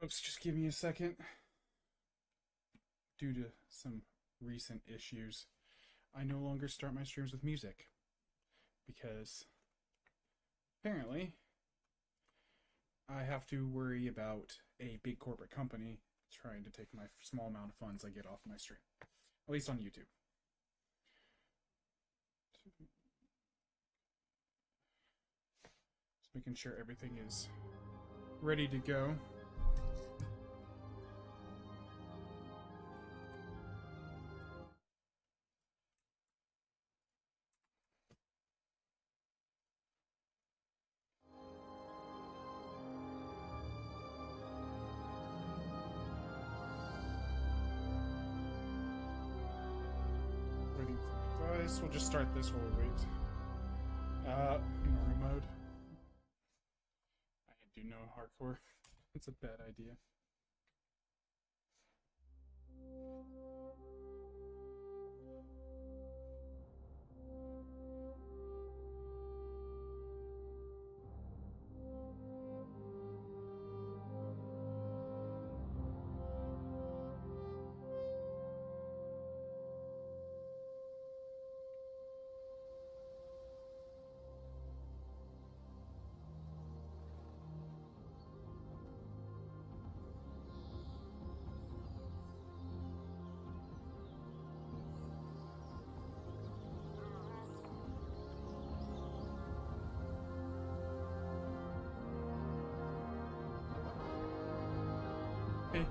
Folks, just give me a second. Due to some recent issues, I no longer start my streams with music. Because apparently I have to worry about a big corporate company trying to take my small amount of funds I get off my stream. At least on YouTube. Just making sure everything is ready to go. We'll just start this while we wait. Normal mode. I do no hardcore. It's a bad idea.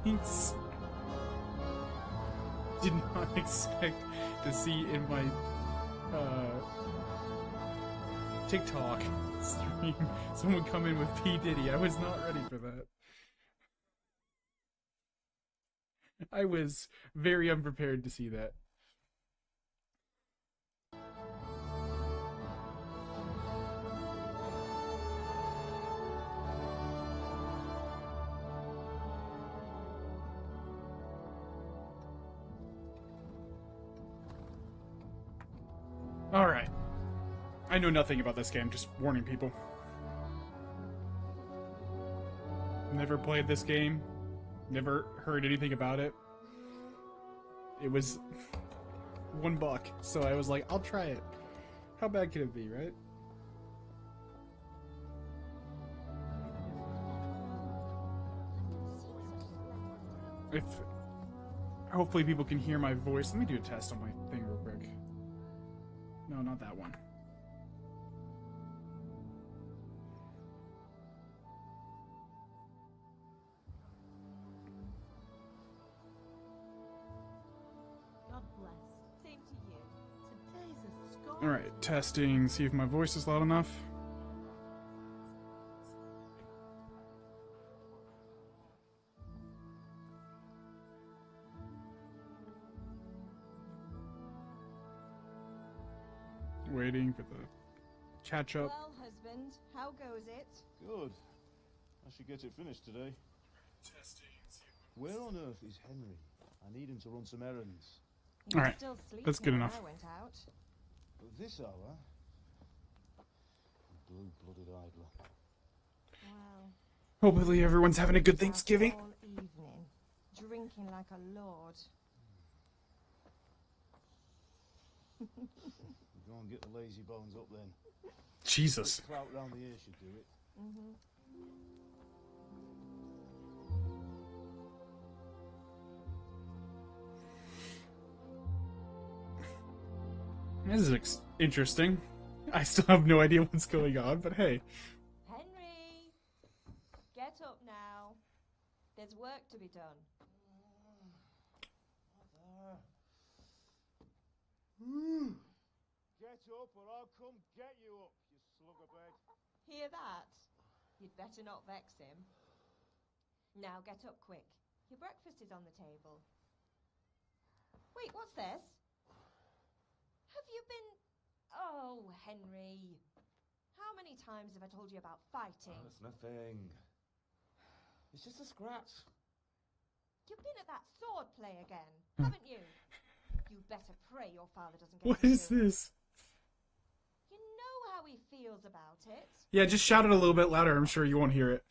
Thanks. Did not expect to see in my TikTok stream someone come in with P. Diddy. I was not ready for that. I was very unprepared to see that. Alright. I know nothing about this game, just warning people. Never played this game. Never heard anything about it. It was $1, so I was like, I'll try it. How bad could it be, right? If hopefully people can hear my voice. Let me do a test on my thing real quick. No, not that one. God bless. Same to you. Today's a score. All right, testing. See if my voice is loud enough. Waiting for the catch up. Well, husband, how goes it? Good. I should get it finished today. Testing. Where on earth is Henry? I need him to run some errands. He All was right, still sleeping that's good when enough. I went out. At this hour? Blue-blooded idler. Well, Hopefully everyone's having a good Thanksgiving. all evening, drinking like a lord. Go and get the lazy bones up then. Jesus. Clout round the ear should do it. This is interesting. I still have no idea what's going on, but hey. Henry, get up now. There's work to be done. Get up or I'll come get you up, you slug of bed. Hear that? You'd better not vex him. Now get up quick. Your breakfast is on the table. Wait, what's this? Have you been... Oh, Henry. How many times have I told you about fighting? Oh, it's nothing. It's just a scratch. You've been at that sword play again, haven't you? You'd better pray your father doesn't get What you is killed. this? You know how he feels about it. Yeah, just shout it a little bit louder. I'm sure you won't hear it.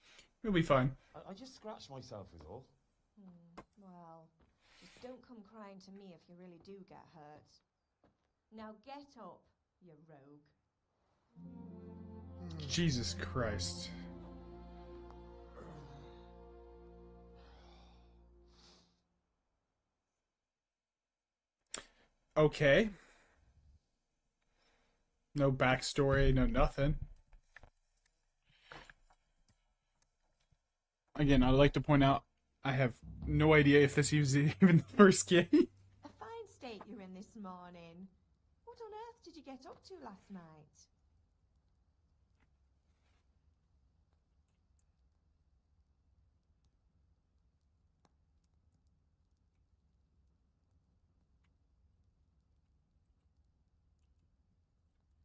It'll be fine. I just scratched myself is all. Well, just don't come crying to me if you really do get hurt. Now get up, you rogue. Jesus Christ. Okay. No backstory, no nothing. Again, I'd like to point out, I have no idea if this is even the first game. A fine state you're in this morning. What on earth did you get up to last night?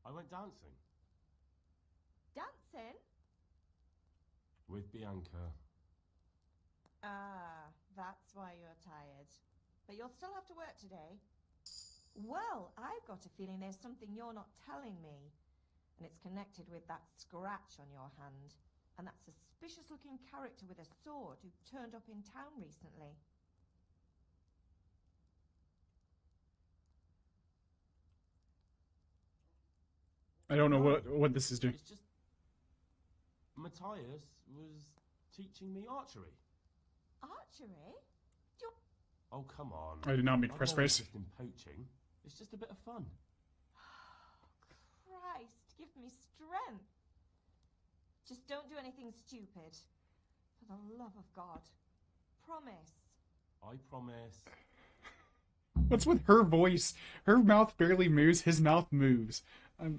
I went dancing Dancing? with Bianca. Ah, that's why you're tired. But you'll still have to work today. Well, I've got a feeling there's something you're not telling me. And it's connected with that scratch on your hand. And that suspicious-looking character with a sword who turned up in town recently. I don't know what this is doing. It's just Matthias was teaching me archery. Archery? Oh, come on. I did not mean to I've press no space. interest in poaching. It's just a bit of fun. Christ, give me strength. Just don't do anything stupid. For the love of God. Promise. I promise. What's with her voice? Her mouth barely moves, his mouth moves. I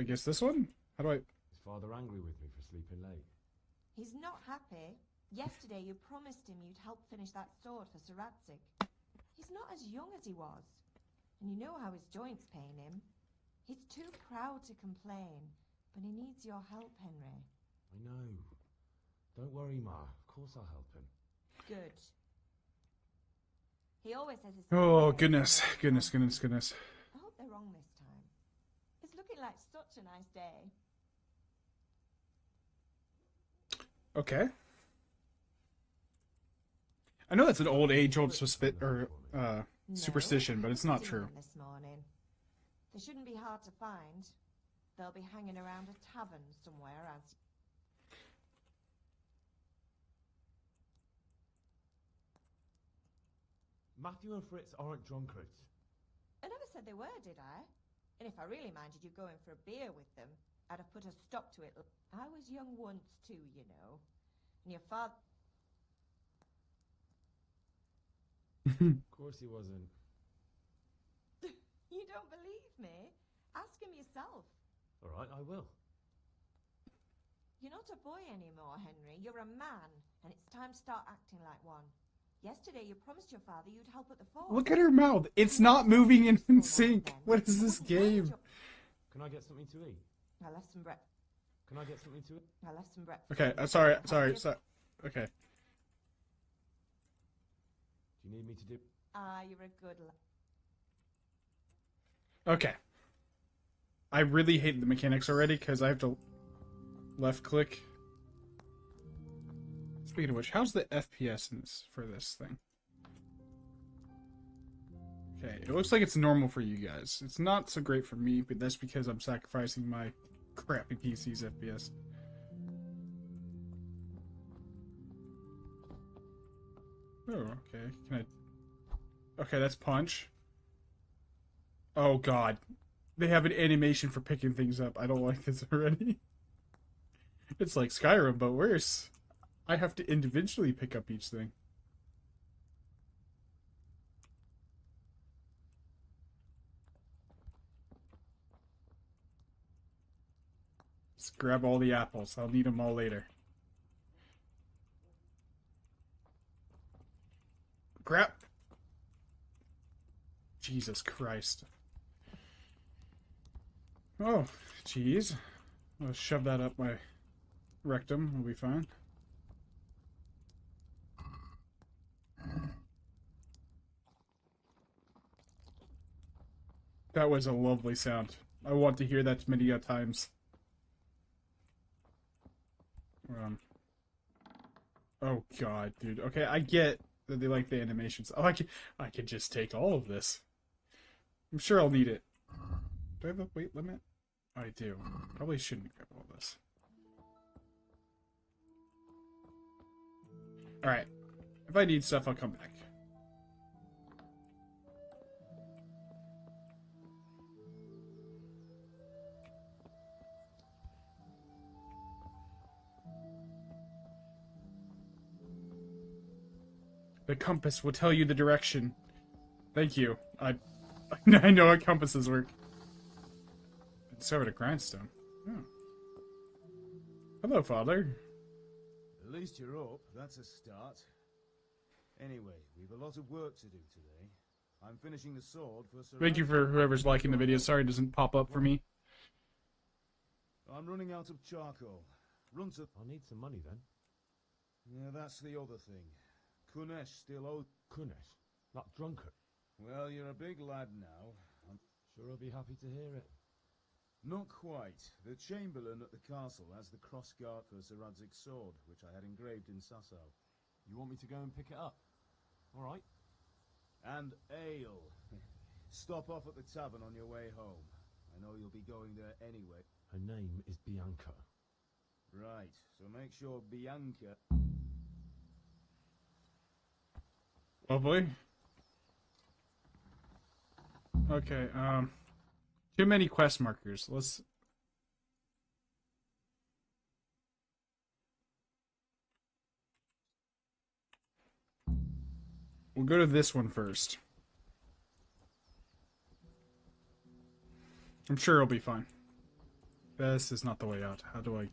guess this one? How do I... Is father angry with me for sleeping late? He's not happy. Yesterday you promised him you'd help finish that sword for Sir Radzig. He's not as young as he was. And you know how his joints pain him. He's too proud to complain. But he needs your help, Henry. I know. Don't worry, Ma. Of course I'll help him. Good. He always says his... Oh, goodness. Goodness, goodness, goodness. I hope they're wrong this time. It's looking like such a nice day. Okay. I know that's an old age-old No, superstition, but it's not seen true. them this morning. They shouldn't be hard to find. They'll be hanging around a tavern somewhere as... Matthew and Fritz aren't drunkards. I never said they were, did I? And if I really minded you going for a beer with them, I'd have put a stop to it. I was young once too, you know. And your father... Of course he wasn't. You don't believe me? Ask him yourself. All right, I will. You're not a boy anymore, Henry. You're a man, and it's time to start acting like one. Yesterday you promised your father you'd help at the fort. Look at her mouth. It's not moving in sync. What is this game? Can I get something to eat? I left some bread. Can I get something to eat? I left some bread. Okay, sorry. Okay. Do you need me to do... Ah, you're a good lad. Okay. I really hate the mechanics already because I have to left click. Speaking of which, how's the FPS in this, for this thing? Okay, it looks like it's normal for you guys. It's not so great for me, but that's because I'm sacrificing my crappy PC's FPS. Oh, okay. Can I... Okay, that's punch. Oh, God. They have an animation for picking things up. I don't like this already. It's like Skyrim, but worse. I have to individually pick up each thing. Let's grab all the apples. I'll need them all later. Grab. Jesus Christ. Oh, cheese. I'll shove that up my rectum. We'll be fine. That was a lovely sound. I want to hear that many times. Oh god, dude. Okay, I get that they like the animations. Oh, I could just take all of this. I'm sure I'll need it. Do I have a weight limit? I do. Probably shouldn't grab all this. Alright. If I need stuff, I'll come back. The compass will tell you the direction. Thank you. I know how compasses work. Discovered a grindstone. Oh. Hello, Father. At least you're up. That's a start. Anyway, we've a lot of work to do today. I'm finishing the sword for Sir. Thank you for whoever's liking the video. Sorry it doesn't pop up for me. I'm running out of charcoal. Run to... I'll need some money then. Yeah, that's the other thing. Kunesh still owed... Kunesh? That drunkard? Well, you're a big lad now. I'm Sure I'll be happy to hear it. not quite. The Chamberlain at the castle has the crossguard for Sir Radzig's sword, which I had engraved in Sasau. You want me to go and pick it up? Alright. And ale. Stop off at the tavern on your way home. I know you'll be going there anyway. Her name is Bianca. Right, so make sure Bianca... Lovely. Okay, too many quest markers. Let's... We'll go to this one first. I'm sure it'll be fine. This is not the way out. How do I...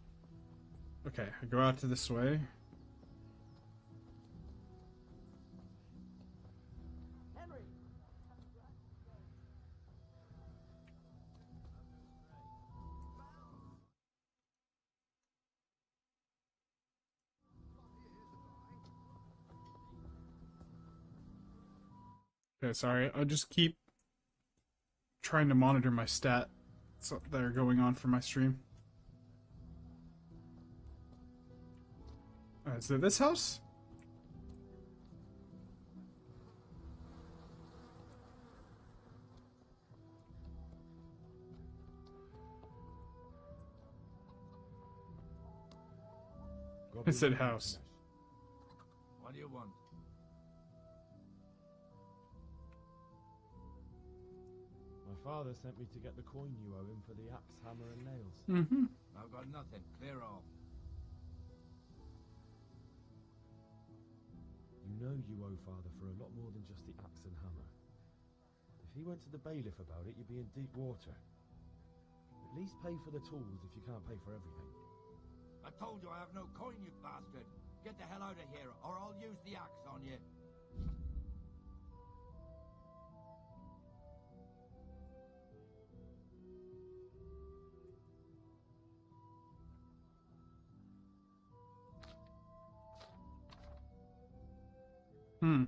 Okay, I go out to this way. Okay, sorry. I'll just keep trying to monitor my stats that are going on for my stream. Is it this house? It said house. What do you want? My father sent me to get the coin you owe him for the axe, hammer and nails. Mm-hmm. I've got nothing. Clear off. You know you owe father for a lot more than just the axe and hammer. If he went to the bailiff about it, you'd be in deep water. At least pay for the tools if you can't pay for everything. I told you I have no coin, you bastard. Get the hell out of here, or I'll use the axe on you. Hmm.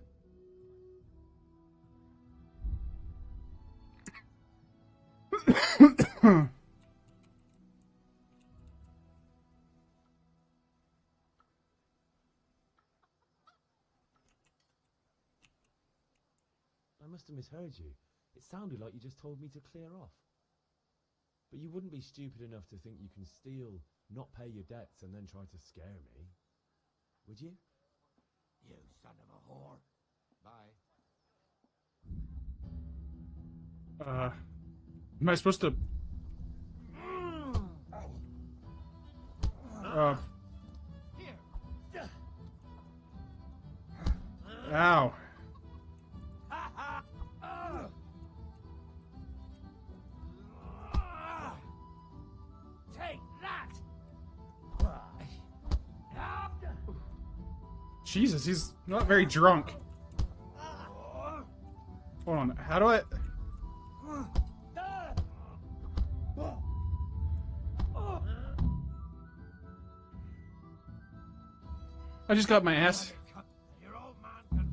I must have misheard you. It sounded like you just told me to clear off. But you wouldn't be stupid enough to think you can steal, not pay your debts, and then try to scare me. Would you? You son of a whore. Bye. Am I supposed to... Here. Ow. Take that. Jesus, he's not very drunk. Hold on, how do I... I just got my ass... Your old man can...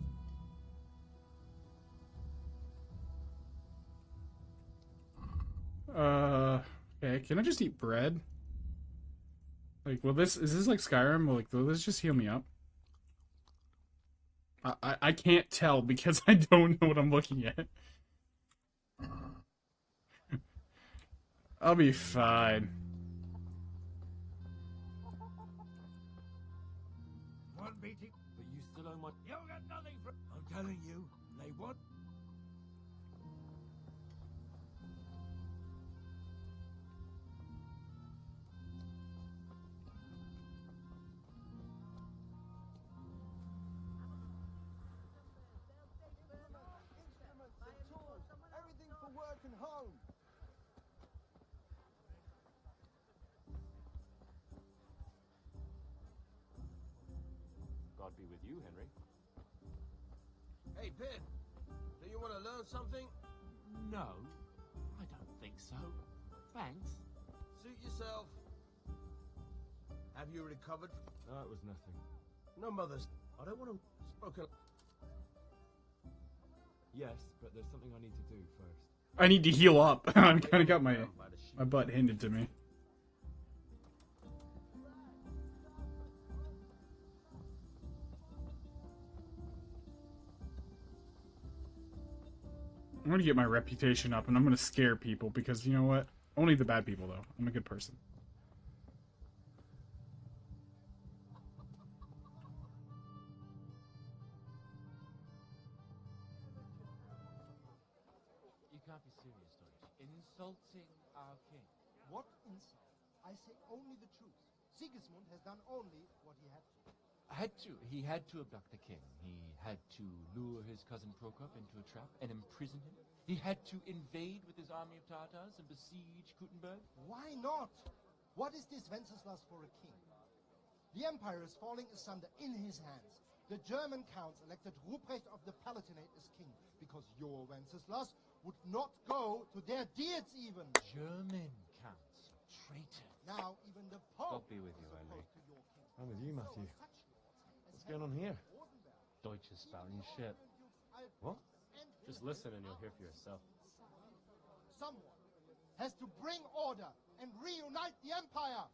Okay, can I just eat bread? Like, is this like Skyrim? Will this just heal me up? I can't tell because I don't know what I'm looking at. I'll be fine. One beating. But you still owe my... You got nothing for... I'm telling you, they want... Everything for work and home. God be with you, Henry. Hey, Ben, do you want to learn something? No, I don't think so. Thanks. Suit yourself. Have you recovered? No, it was nothing. No, Mother's. I don't want to spoken. Yes, but there's something I need to do first. I need to heal up. I've kind of got my butt handed to me. I'm gonna get my reputation up, and I'm gonna scare people because you know what? Only the bad people, though. I'm a good person. You can't be serious, Deutsch. Insulting our king. What insult? I say only the truth. Sigismund has done only what he had to. He had to abduct the king. He had to lure his cousin Prokop into a trap and imprison him. He had to invade with his army of Tartars and besiege Kuttenberg. Why not? What is this Wenceslas for a king? The empire is falling asunder in his hands. The German counts elected Ruprecht of the Palatinate as king because your Wenceslas would not go to their deeds even. German counts, traitor. Now even the Pope God be with you, is Henry. opposed to your king. I'm with you, Matthew. So such lords What's as going on here? Deutsch is spouting shit. What? Just listen and you'll hear for yourself. Someone has to bring order and reunite the empire.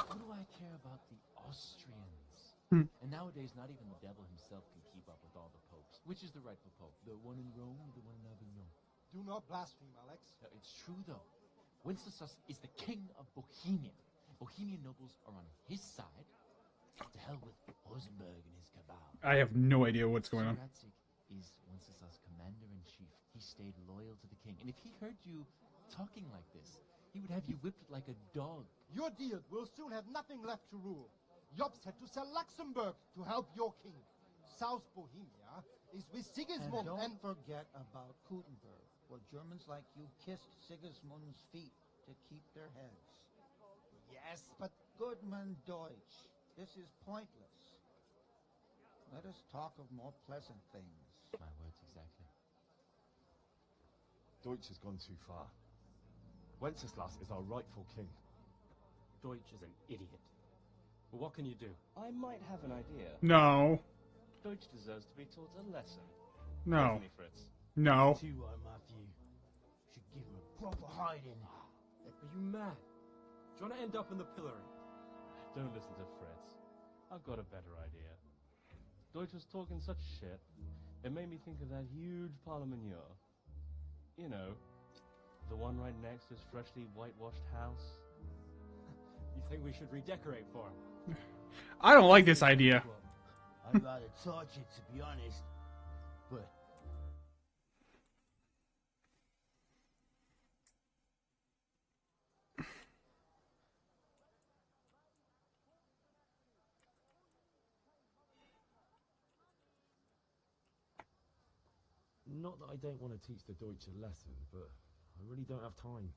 What do I care about the Austrians? Hmm. And nowadays, not even the devil himself can keep up with all the popes. Which is the rightful pope? The one in Rome or the one in Avignon? Do not blaspheme, Alex. It's true, though. Wenceslas is the king of Bohemia. Bohemian nobles are on his side. To hell with Rosenberg and his cabal. I have no idea what's going on. Ratzig is Wenceslas' commander-in-chief. He stayed loyal to the king. And if he heard you talking like this, he would have you whipped like a dog. Your Diet will soon have nothing left to rule. Jobst had to sell Luxembourg to help your king. South Bohemia is with Sigismund And don't forget about Kuttenberg, where Germans like you kissed Sigismund's feet to keep their heads. Yes, but Goodman Deutsch, this is pointless. Let us talk of more pleasant things. My words exactly. Deutsch has gone too far. Wenceslas is our rightful king. Deutsch is an idiot. Well, what can you do? I might have an idea. No. Deutsch deserves to be taught a lesson. No. Doesn't he, Fritz? No. Too right, Matthew. Should give him a proper hiding. Are you mad? Do you want to end up in the pillory? Don't listen to Fritz. I've got a better idea. Deutsch was talking such shit, it made me think of that huge parliamenteur. You know, the one right next to his freshly whitewashed house. You think we should redecorate for him? I don't like this idea. I'd rather touch it, to be honest. But Not that I don't want to teach the Deutsch a lesson, but I really don't have time.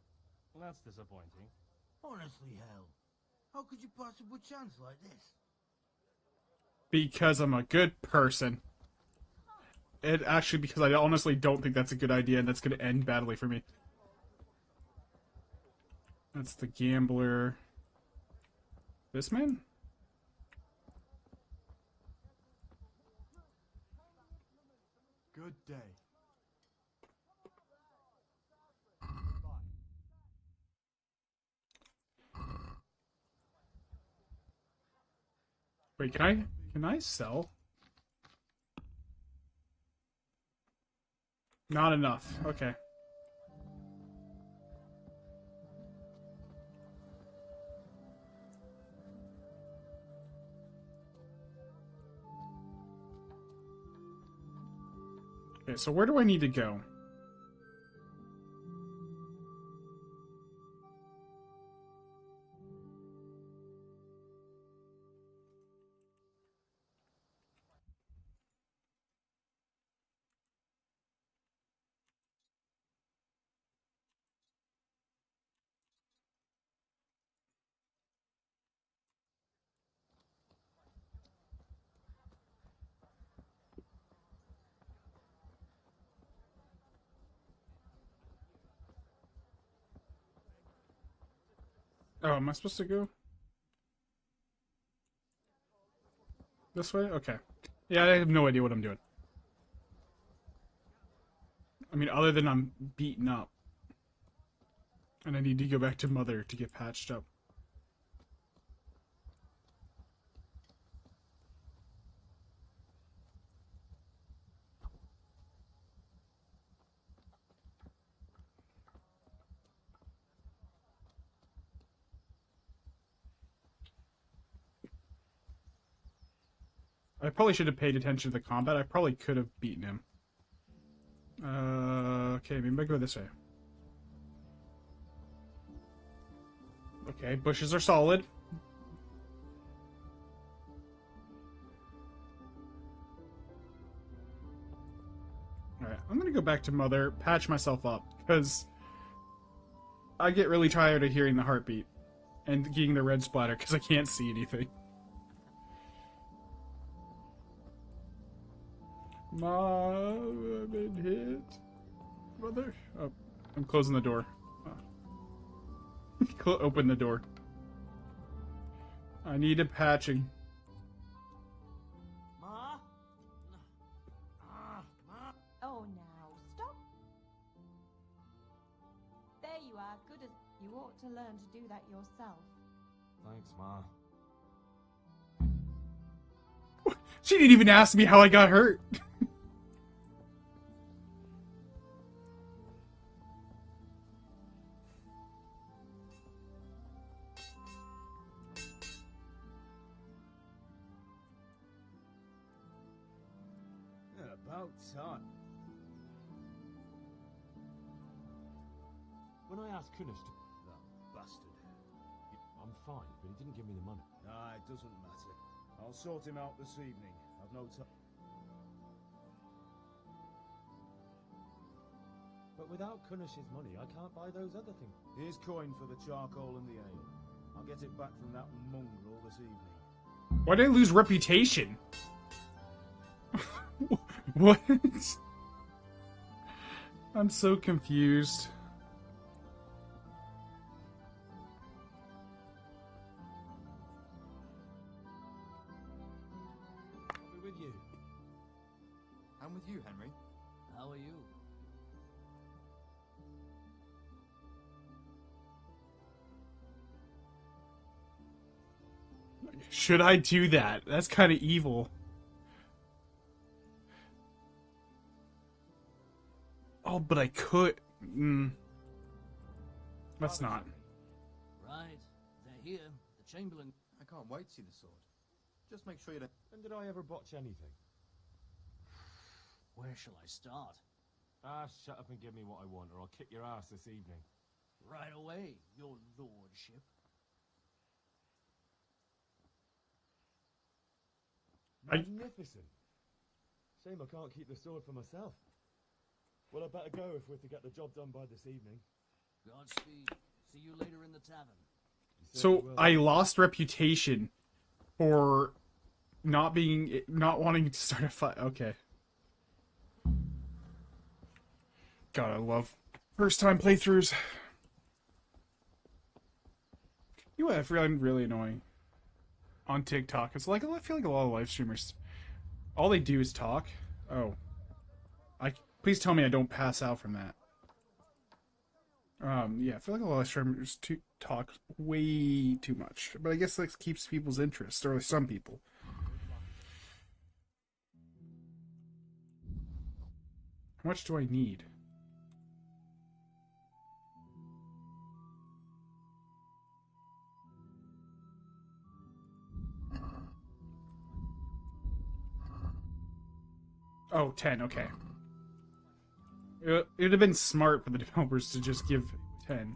Well, that's disappointing. honestly, hell, how could you possibly chance like this? Because I'm a good person. It actually, because I honestly don't think that's a good idea, and that's going to end badly for me. That's the gambler. This man? good day. Wait, can I sell? Not enough. Okay. Okay, so where do I need to go? Oh, am I supposed to go this way? Okay. Yeah, I have no idea what I'm doing. I mean, other than I'm beaten up. And I need to go back to Mother to get patched up. I probably should have paid attention to the combat. I probably could have beaten him. Okay, maybe I go this way. Okay, bushes are solid. Alright, I'm gonna go back to Mother, patch myself up, because I get really tired of hearing the heartbeat and getting the red splatter because I can't see anything. Mom, I've been hit. Mother? Oh, I'm closing the door. Oh. Open the door. I need a patching. Ma? Oh, now, stop. There you are, good as... You ought to learn to do that yourself. Thanks, Ma. She didn't even ask me how I got hurt. About time. When I asked Kunish to... That bastard. I'm fine, but he didn't give me the money. Ah, it doesn't matter. I'll sort him out this evening. I've no time. But without Kunish's money, I can't buy those other things. Here's coin for the charcoal and the ale. I'll get it back from that mongrel this evening. Why did I lose reputation? What? I'm so confused. I'll be with you. I'm with you, Henry. How are you? Should I do that? That's kind of evil. Oh, but I could. Let's not. Right, they're here. The Chamberlain. I can't wait to see the sword. Just make sure you don't... When did I ever botch anything? Where shall I start? Ah, shut up and give me what I want, or I'll kick your ass this evening. Right away, your lordship. Magnificent. Shame I can't keep the sword for myself. Well, I better go if we're to get the job done by this evening. Godspeed. See you later in the tavern. So I lost reputation for not wanting to start a fight. Okay. God, I love first time playthroughs. You know what I find really annoying on TikTok? It's like I feel like a lot of live streamers, all they do is talk. Oh, please tell me I don't pass out from that. Yeah, I feel like a lot of streamers talk way too much, but I guess that keeps people's interest, or some people. How much do I need? Oh, 10, okay. It would have been smart for the developers to just give 10.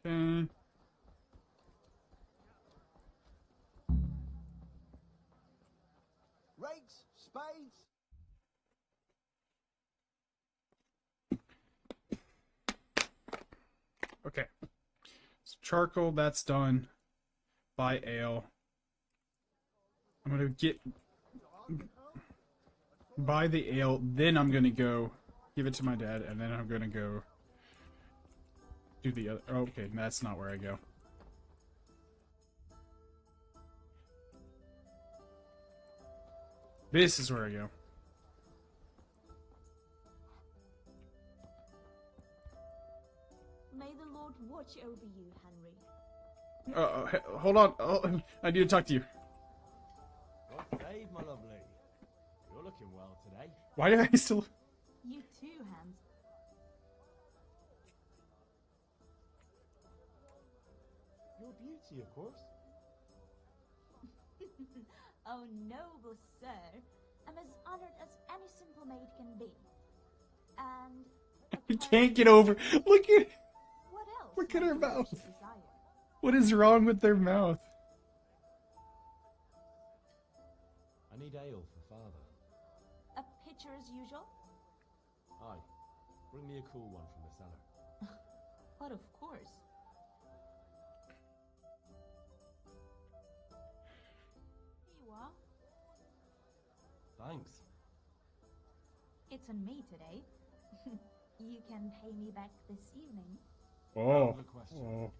Okay. Rakes, spades. Okay. So charcoal, that's done. Buy ale. I'm gonna buy the ale, then I'm gonna go give it to my dad, and then I'm gonna go do the other. Oh, okay, that's not where I go. This is where I go. May the Lord watch over you, Henry. Hold on. Oh, I need to talk to you. God save, my lovely. You're looking well today. Why do I still... You too, Hans. Your beauty, of course. Oh, noble sir. I'm as honored as any simple maid can be. And... I can't get over... Look at... What else? Look at her mouth. Desire? What is wrong with their mouth? I need ale for father. A pitcher as usual? Aye. Bring me a cool one from the cellar. But of course. Here you are. Thanks. It's on me today. You can pay me back this evening. Oh. Good question. Oh.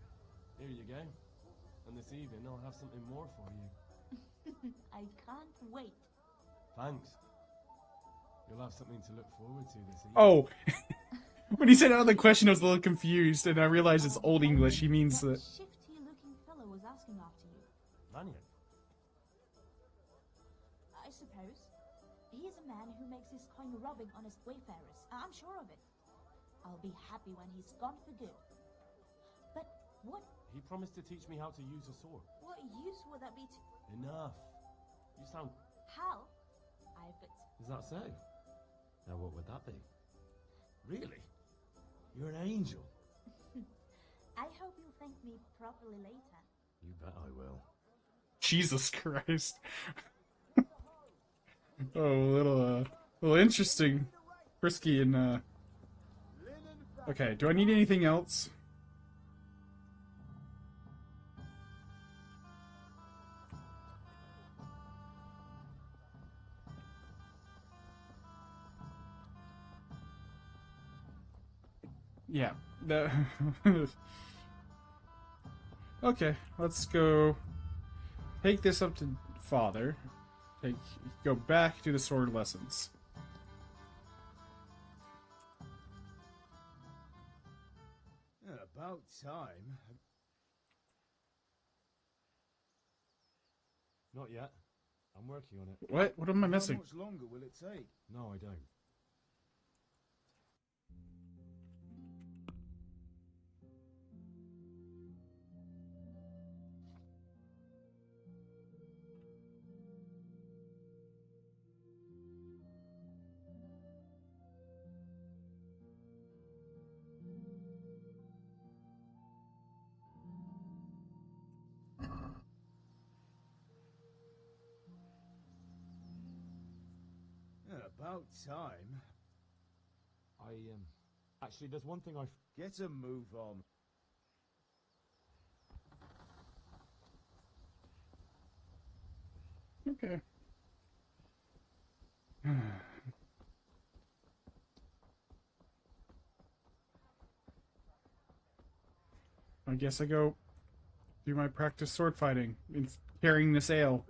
Here you go. And this evening I'll have something more for you. I can't wait. Thanks. You'll have something to look forward to this evening. Oh. When he said out the question, I was a little confused, and I realized it's Old English. He means that... Shifty-looking fellow was asking after you. Lanyon? I suppose. He is a man who makes his coin robbing honest wayfarers. I'm sure of it. I'll be happy when he's gone for good. But what... He promised to teach me how to use a sword. What use would that be to... Enough. You sound... How? I've got... Is that so? Now what would that be? Really? You're an angel. I hope you'll thank me properly later. You bet I will. Jesus Christ. Oh, a little interesting. Frisky and, Okay, do I need anything else? Yeah. Okay, let's go take this up to father. Go back to the sword lessons. About time. Not yet. I'm working on it. What? What am I missing? How much longer will it take? No, I don't. About time. Actually, there's one thing I... Get a move on. Okay. I guess I go do my practice sword fighting and carrying this ale.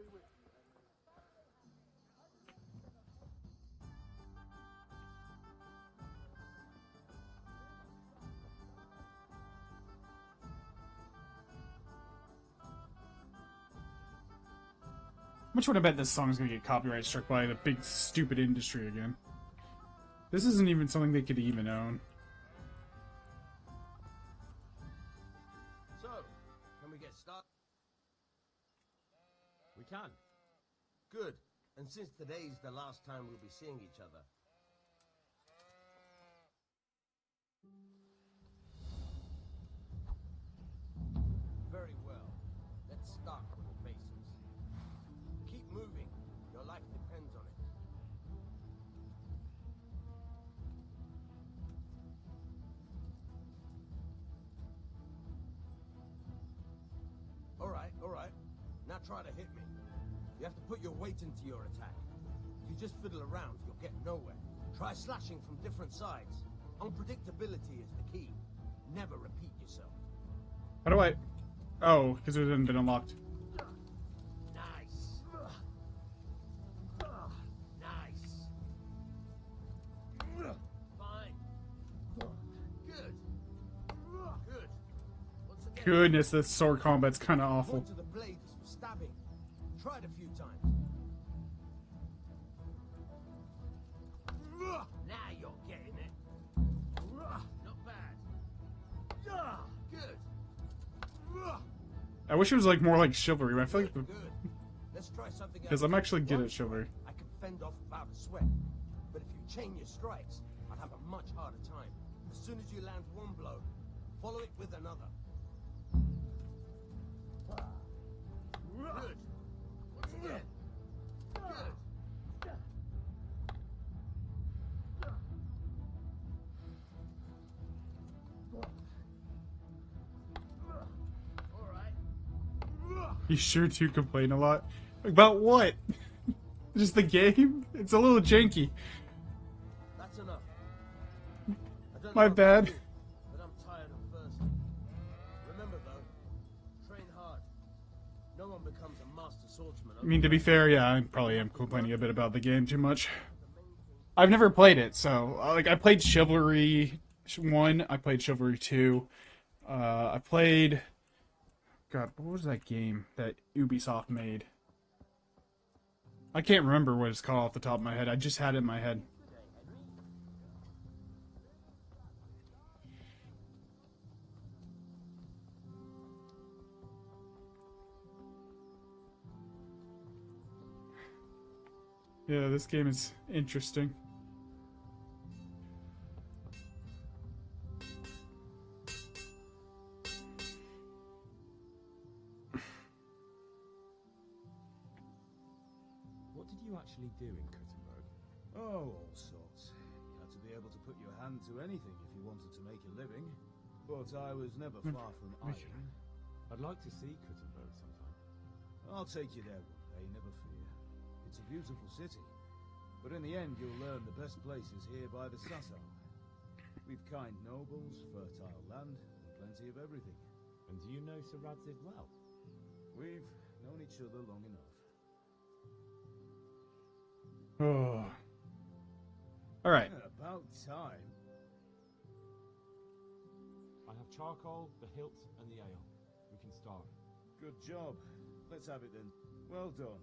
Much would I bet this song's gonna get copyright struck by the big stupid industry again. This isn't even something they could even own. So, can we get started? We can. Good. And since today's the last time we'll be seeing each other. Very well. Let's start with the basics. Keep moving. Your life depends on it. All right. Now try to hit me. You have to put your weight into your attack. If you just fiddle around, you'll get nowhere. Try slashing from different sides. Unpredictability is the key. Never repeat yourself. How do I... Oh, because it hasn't been unlocked. Nice. Nice. Fine. Good. Good. Once again, Goodness, this sword combat's kind of awful. point to the blade is for stabbing. Try it a few times. Now you're getting it. Not bad. Good. I wish it was like more like chivalry. I feel like Good. Let's try something else. because I'm actually good One at chivalry. strike I can fend off without a sweat. But if you chain your strikes, I'd have a much harder time. As soon as you land one blow, follow it with another. Good. Once again. Good. All right. You sure do complain a lot. About what? Just the game? It's a little janky. That's enough. I don't My know about bad. you, but I'm tired of thirsty. Remember though, train hard. No one becomes a master swordsman. I mean, to be fair, yeah, I probably am complaining a bit about the game too much. I've never played it, so like I played Chivalry 1, I played Chivalry 2, I played... God, what was that game that Ubisoft made? I can't remember what it's called off the top of my head. I just had it in my head. Yeah, this game is interesting. What did you actually do in Kuttenberg? Oh, all sorts. You had to be able to put your hand to anything if you wanted to make a living. But I was never far from iron. I'd like to see Kuttenberg sometime. I'll take you there one day, never fear. It's a beautiful city. But in the end, you'll learn the best places here by the Sasau. We've kind nobles, fertile land, and plenty of everything. And do you know Sir Radzig well? We've known each other long enough. Oh. Alright. Yeah, about time. I have charcoal, the hilt, and the ale. We can start. Good job. Let's have it then. Well done.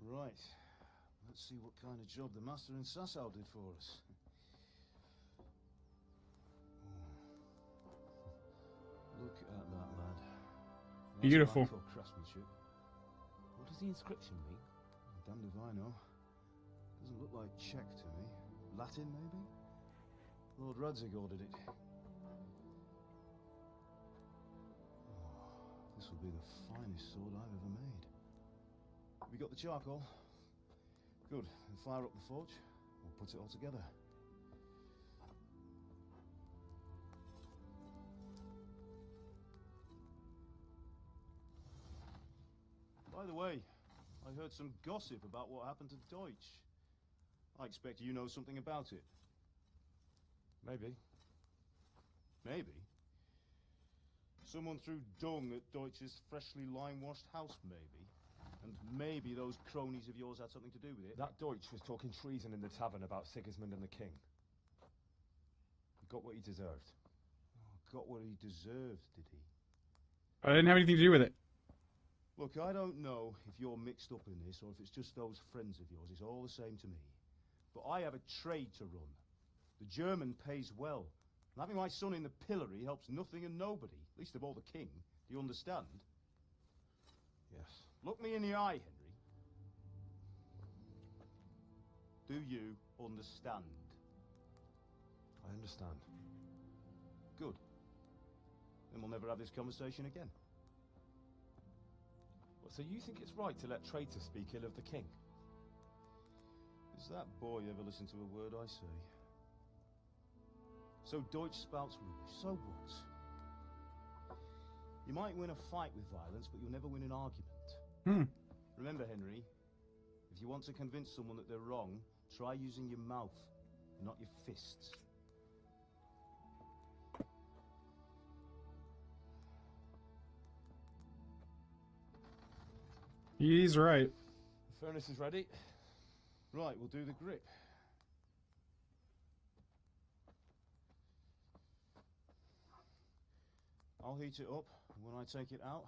Right. Let's see what kind of job the master in Sasau did for us. Look at that lad. That's Beautiful. black craftsmanship. What does the inscription mean? Damned if I know. Doesn't look like Czech to me. Latin, maybe? Lord Radzig ordered it. Oh, this will be the finest sword I've ever made. Have you got the charcoal? Good. Then fire up the forge. We'll put it all together. By the way, I heard some gossip about what happened to Deutsch. I expect you know something about it. Maybe. Maybe. Someone threw dung at Deutsch's freshly lime-washed house, maybe. And maybe those cronies of yours had something to do with it. That Deutsch was talking treason in the tavern about Sigismund and the king. He got what he deserved. Oh, got what he deserved, did he? I didn't have anything to do with it. Look, I don't know if you're mixed up in this or if it's just those friends of yours. It's all the same to me. But I have a trade to run. The German pays well. And having my son in the pillory helps nothing and nobody, least of all the king. Do you understand? Yes. Look me in the eye, Henry. Do you understand? I understand. Good. Then we'll never have this conversation again. Well, so you think it's right to let traitors speak ill of the king? Does that boy ever listen to a word I say? So Deutsch spouts rubbish. So what? You might win a fight with violence, but you'll never win an argument. Remember, Henry, if you want to convince someone that they're wrong, try using your mouth, not your fists. He's right. The furnace is ready. Right, we'll do the grip. I'll heat it up, and when I take it out,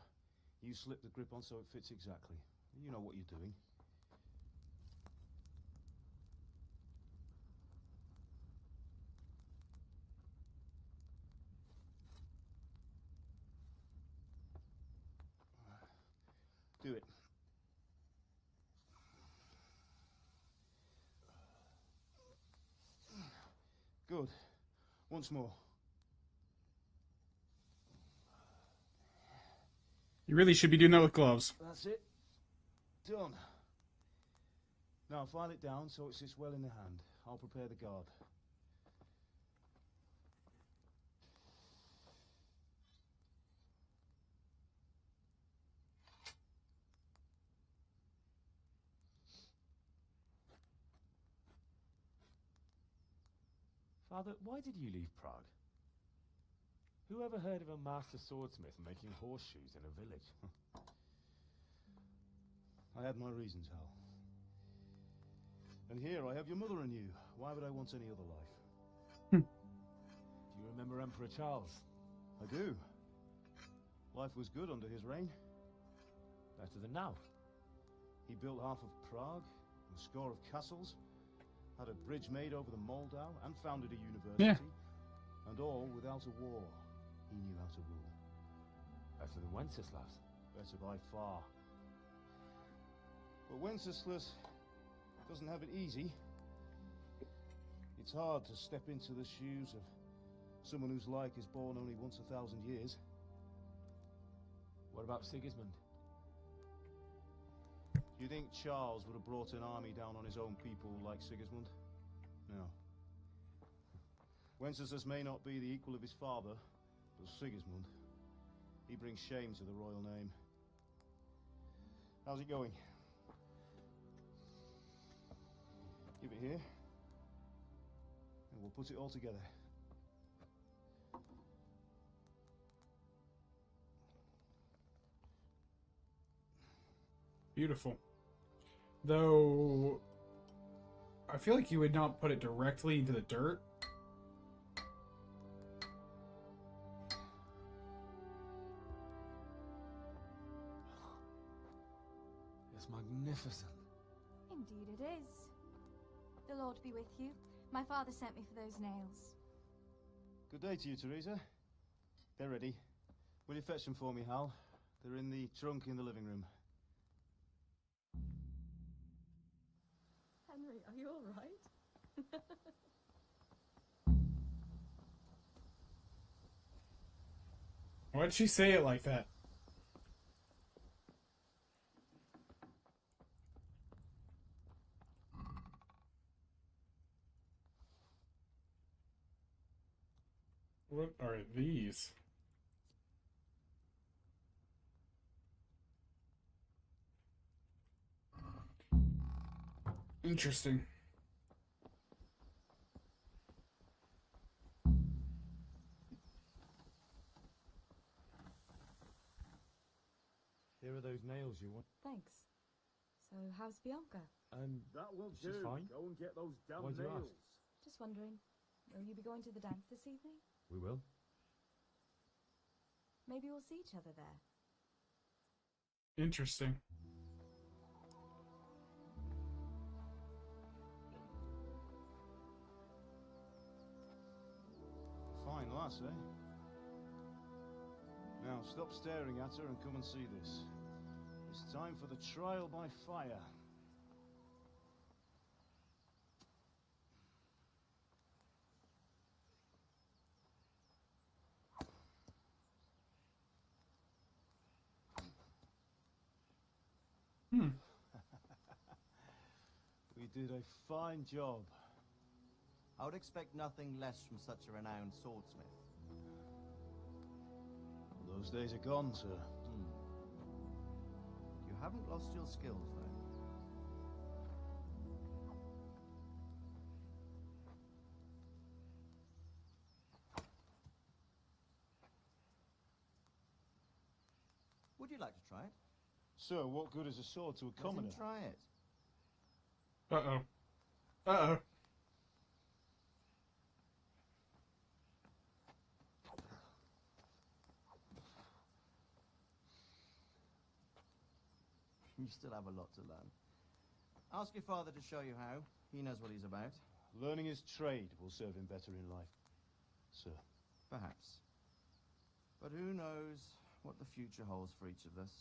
you slip the grip on so it fits exactly. You know what you're doing. Do it. Good. Once more. You really should be doing that with gloves. That's it. Done. Now file it down so it sits well in the hand. I'll prepare the guard. Father, why did you leave Prague? Who ever heard of a master swordsmith making horseshoes in a village? I had my reasons, Hal. And here I have your mother and you. Why would I want any other life? Do you remember Emperor Charles? I do. Life was good under his reign. Better than now. He built half of Prague, a score of castles, had a bridge made over the Moldau, and founded a university. Yeah. And all without a war. He knew how to rule. Better than Wenceslas. Better by far. But Wenceslas doesn't have it easy. It's hard to step into the shoes of someone whose like is born only once 1,000 years. What about Sigismund? Do you think Charles would have brought an army down on his own people like Sigismund? No. Wenceslas may not be the equal of his father, but Sigismund, he brings shame to the royal name. How's it going? Give it here, and we'll put it all together. Beautiful. Though, I feel like you would not put it directly into the dirt. It's magnificent. Indeed it is. The Lord be with you. My father sent me for those nails. Good day to you, Teresa. They're ready. Will you fetch them for me, Hal? They're in the trunk in the living room. Henry, are you all right? Why'd she say it like that? What are these? Interesting. Here are those nails you want. Thanks. So, how's Bianca? That will she's do. fine. Go and get those damn Why'd you nails. ask? Just wondering, will you be going to the dance this evening? We will. Maybe we'll see each other there. Interesting. Fine lass, eh? Now, stop staring at her and come and see this. It's time for the trial by fire. We did a fine job. I would expect nothing less from such a renowned swordsmith. Those days are gone, sir. You haven't lost your skills, though. Would you like to try it? Sir, what good is a sword to a commoner? Let him try it. Uh-oh. Uh-oh. You still have a lot to learn. Ask your father to show you how. He knows what he's about. Learning his trade will serve him better in life, sir. Perhaps. But who knows what the future holds for each of us.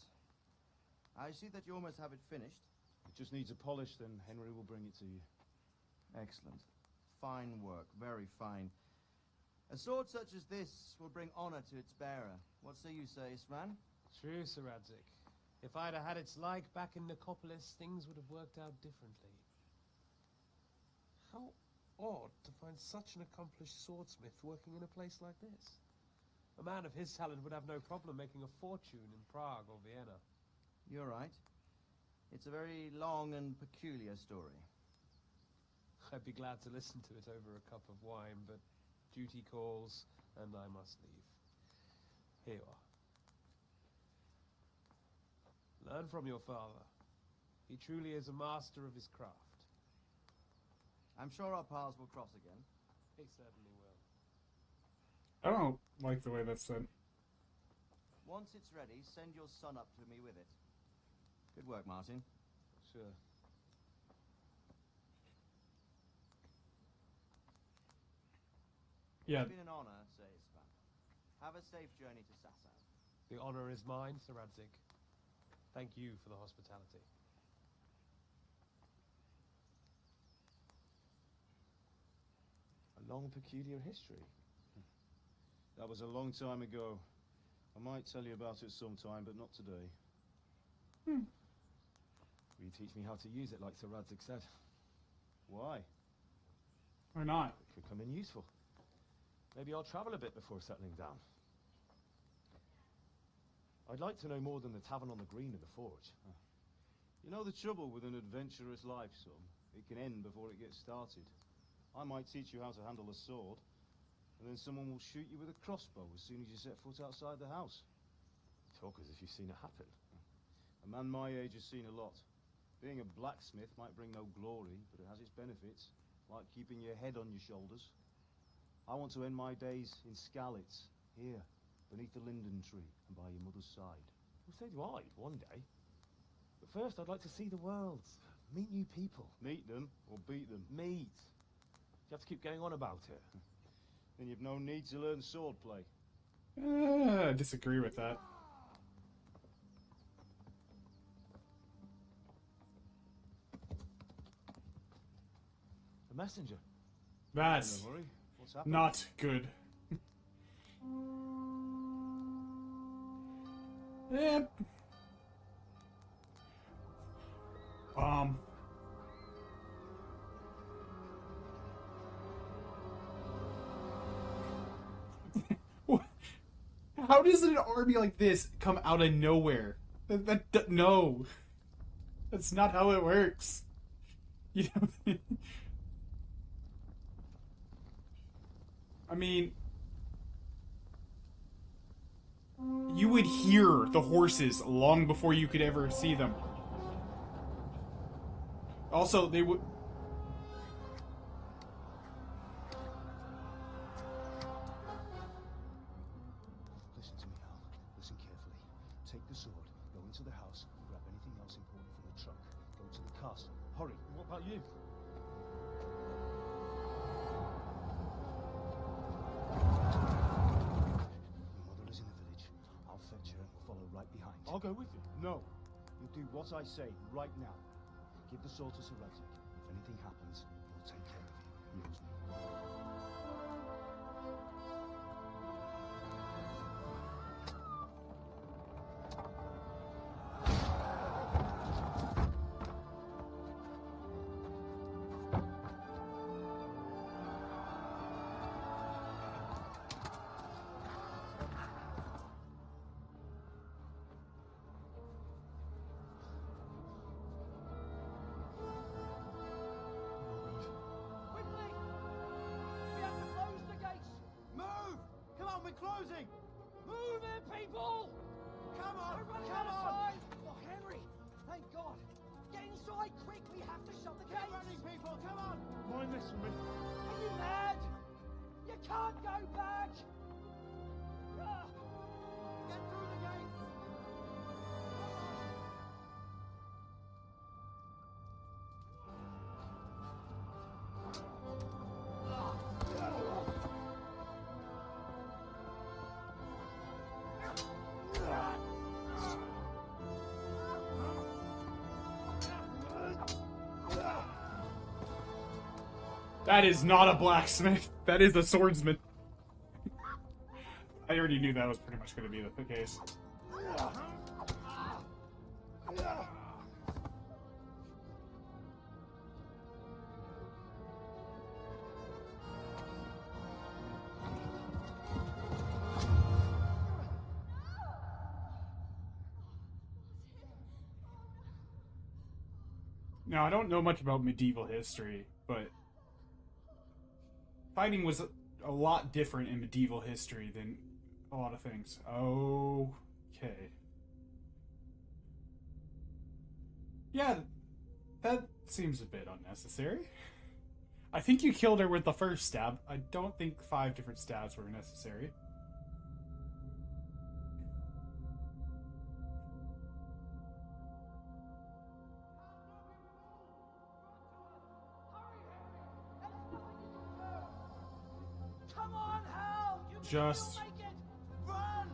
I see that you almost have it finished. It just needs a polish, then Henry will bring it to you. Excellent. Fine work, very fine. A sword such as this will bring honor to its bearer. What say you, Sir Isvan? True, Sir Radzik. If I'd have had its like back in Nicopolis, things would have worked out differently. How odd to find such an accomplished swordsmith working in a place like this. A man of his talent would have no problem making a fortune in Prague or Vienna. You're right. It's a very long and peculiar story. I'd be glad to listen to it over a cup of wine, but duty calls, and I must leave. Here you are. Learn from your father. He truly is a master of his craft. I'm sure our paths will cross again. He certainly will. I don't like the way that's said. Once it's ready, send your son up to me with it. Good work, Martin. Sure. Yeah. It's been an honor, Sir Isvan. Have a safe journey to Sasau. The honor is mine, Sir Radzik. Thank you for the hospitality. A long, peculiar history. That was a long time ago. I might tell you about it sometime, but not today. Will you teach me how to use it like Sir Radzik said? Why? Or not? It could come in useful. Maybe I'll travel a bit before settling down. I'd like to know more than the tavern on the green and the forge. You know the trouble with an adventurous life, son? It can end before it gets started. I might teach you how to handle a sword, and then someone will shoot you with a crossbow as soon as you set foot outside the house. Talk as if you've seen it happen. A man my age has seen a lot. Being a blacksmith might bring no glory, but it has its benefits, like keeping your head on your shoulders. I want to end my days in Skalitz, here, beneath the linden tree and by your mother's side. Well, so do I, one day. But first, I'd like to see the world. Meet new people. Meet them, or beat them? Meet. You have to keep going on about it. Then you've no need to learn swordplay. I disagree with that. A messenger. That's Don't worry. What's happened? not good. Yep. How does an army like this come out of nowhere? No, that's not how it works. You know, I mean, you would hear the horses long before you could ever see them. Also, they would. Listen to me, Al. Listen carefully. Take the sword, go and to the house, grab anything else important from the truck. Go to the castle. Hurry. What about you? Your mother is in the village. I'll fetch her and we'll follow right behind. I'll go with you. No. You do what I say right now. Give the sword to Sir Isaac. If anything happens, he'll take care of you. He knows me. Quickly! We have to close the gates! Move! Come on, we're closing! Move it, people! Come on! We're running out of time! Oh, Henry! Thank God! Get inside quick! We have to shut the gates! Get running, people! Come on! Mind this for me. Are you mad? You can't go back! Get through the gates! That is not a blacksmith. That is a swordsman. I already knew that was pretty much going to be the case. Now, I don't know much about medieval history, but fighting was a lot different in medieval history than a lot of things. Okay. Yeah, that seems a bit unnecessary. I think you killed her with the first stab. I don't think 5 different stabs were necessary. Come on, Hal! You Just... make it! Run!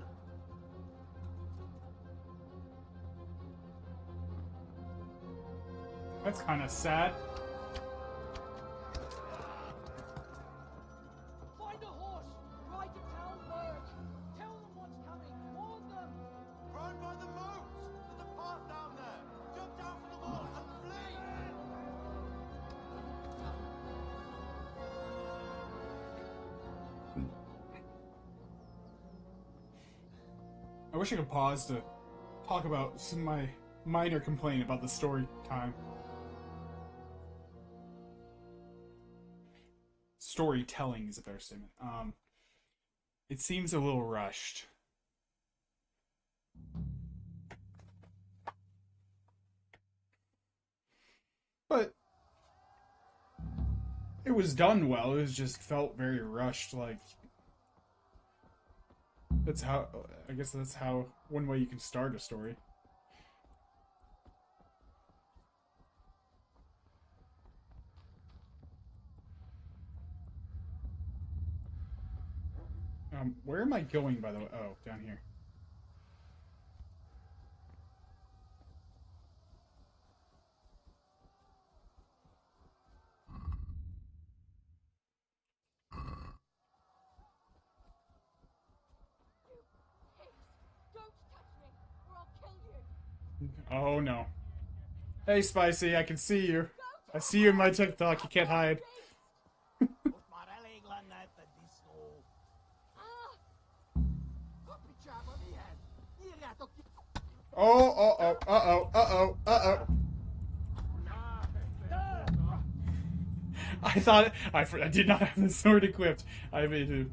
That's kind of sad. Find a horse! Ride to town word! Tell them what's coming! Warn them! Run by the moat! There's a path down there! Jump down from the wall and flee! I wish I could pause to talk about some of my minor complaint about the story time. Storytelling is a better statement. It seems a little rushed. But it was done well. It was just felt very rushed, like that's how, I guess that's how, one way you can start a story. Where am I going, by the way? Oh, down here. Oh no. Hey Spicy, I can see you. I see you in my TikTok, you can't hide. Uh-oh. I thought, I did not have the sword equipped. I made a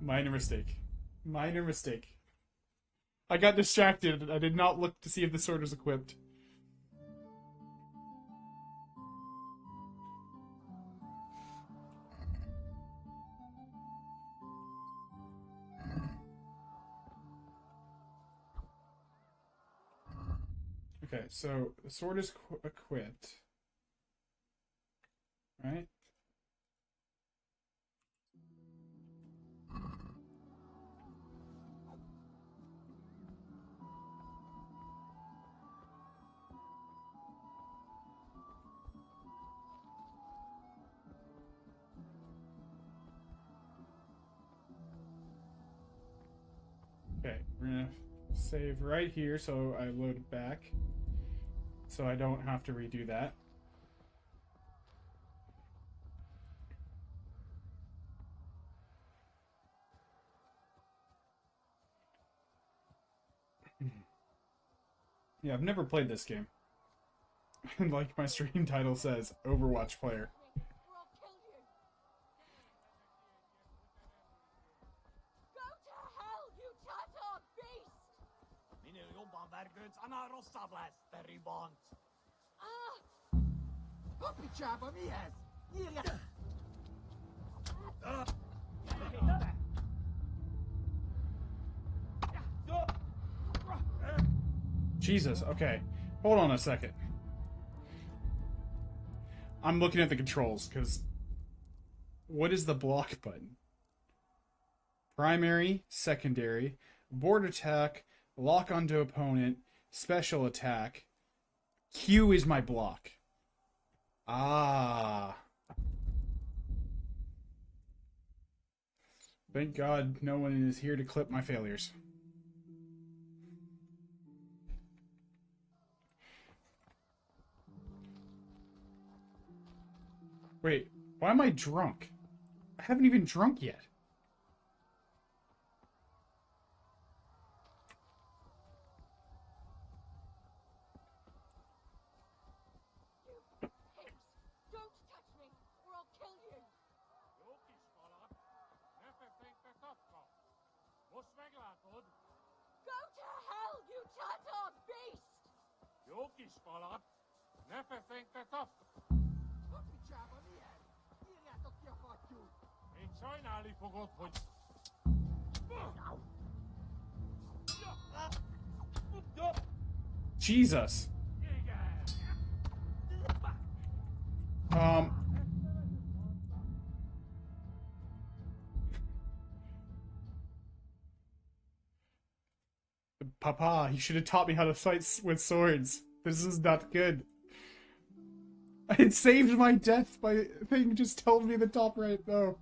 minor mistake. Minor mistake. I got distracted. I did not look to see if the sword was equipped. Okay, so the sword is equipped. Right? Okay, we're gonna save right here so I load it back. So I don't have to redo that. Yeah, I've never played this game. And like my stream title says, Overwatch player. Jesus, okay. Hold on a second. I'm looking at the controls, because... What is the block button? Primary, secondary, board attack, lock onto opponent, special attack. Q is my block. Ah. Thank God no one is here to clip my failures. Wait, why am I drunk? I haven't even drunk yet. Jesus. Papa, you should have taught me how to fight with swords. This is not good. It saved my death by thing just tells me the top right though.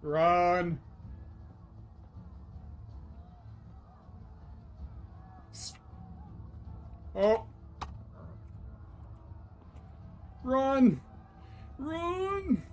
Run! Oh! Run! Run!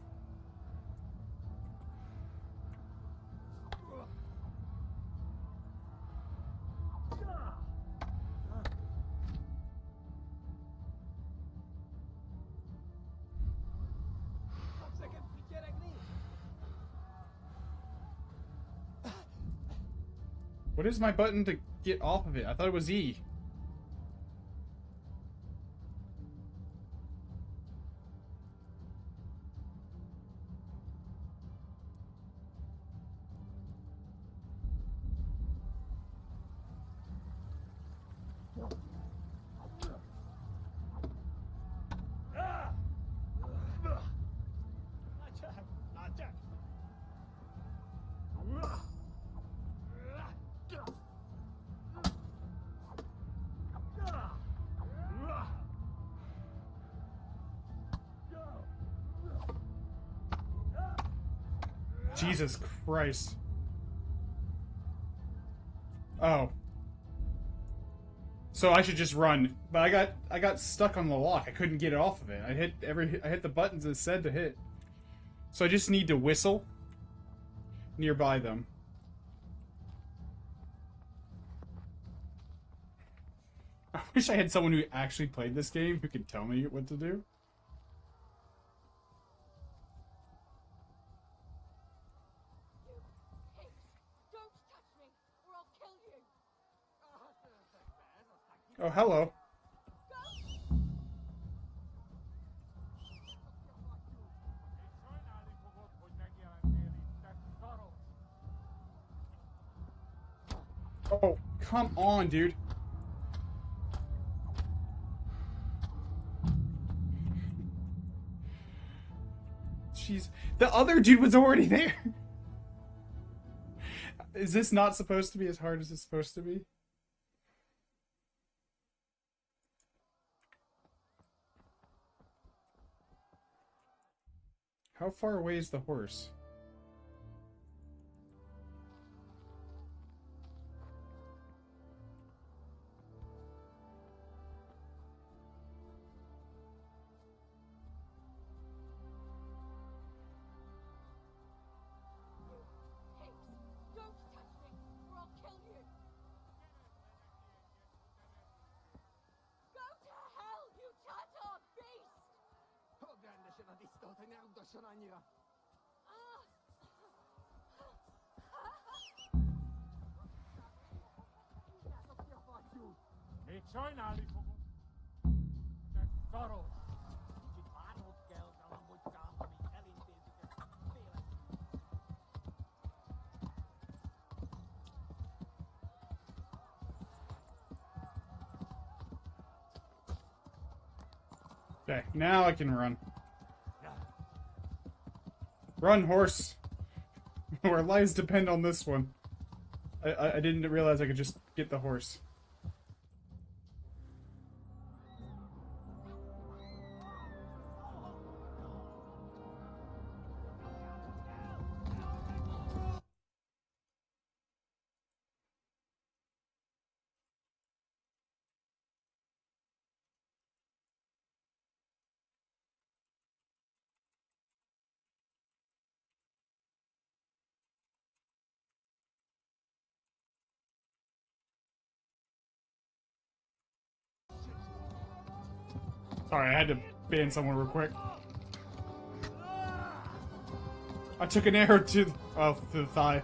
What is my button to get off of it? I thought it was E. Jesus Christ. Oh. So I should just run. But I got stuck on the lock. I couldn't get it off of it. I hit the buttons it said to hit. So I just need to whistle. nearby them. I wish I had someone who actually played this game who could tell me what to do. Oh, hello. Oh, come on, dude. Jeez. The other dude was already there. Is this not supposed to be as hard as it's supposed to be? How far away is the horse? Okay, now I can run. Run, horse! Our lives depend on this one. I didn't realize I could just get the horse. Sorry, I had to ban someone real quick. I took an arrow to the thigh.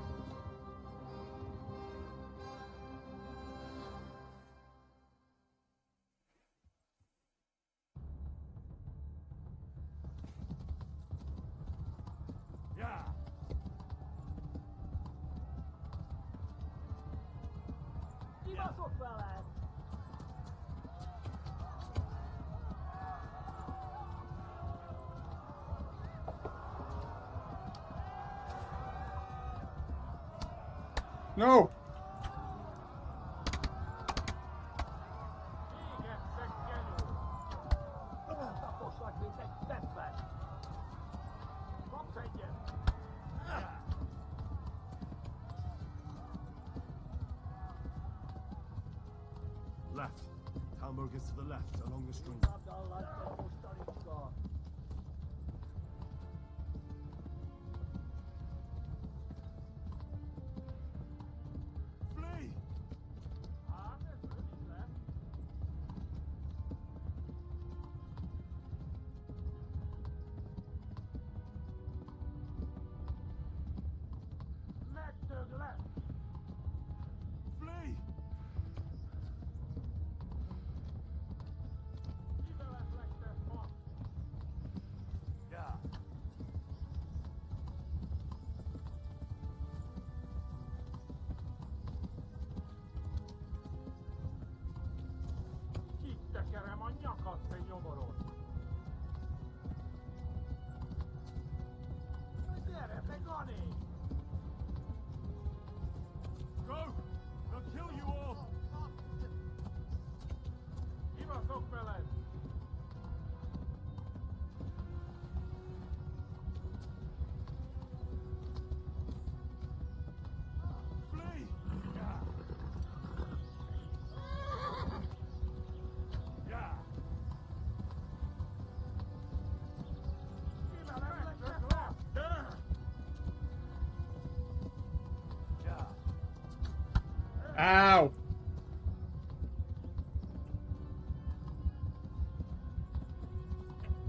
No! Left. Hamburg is to the left, along the stream.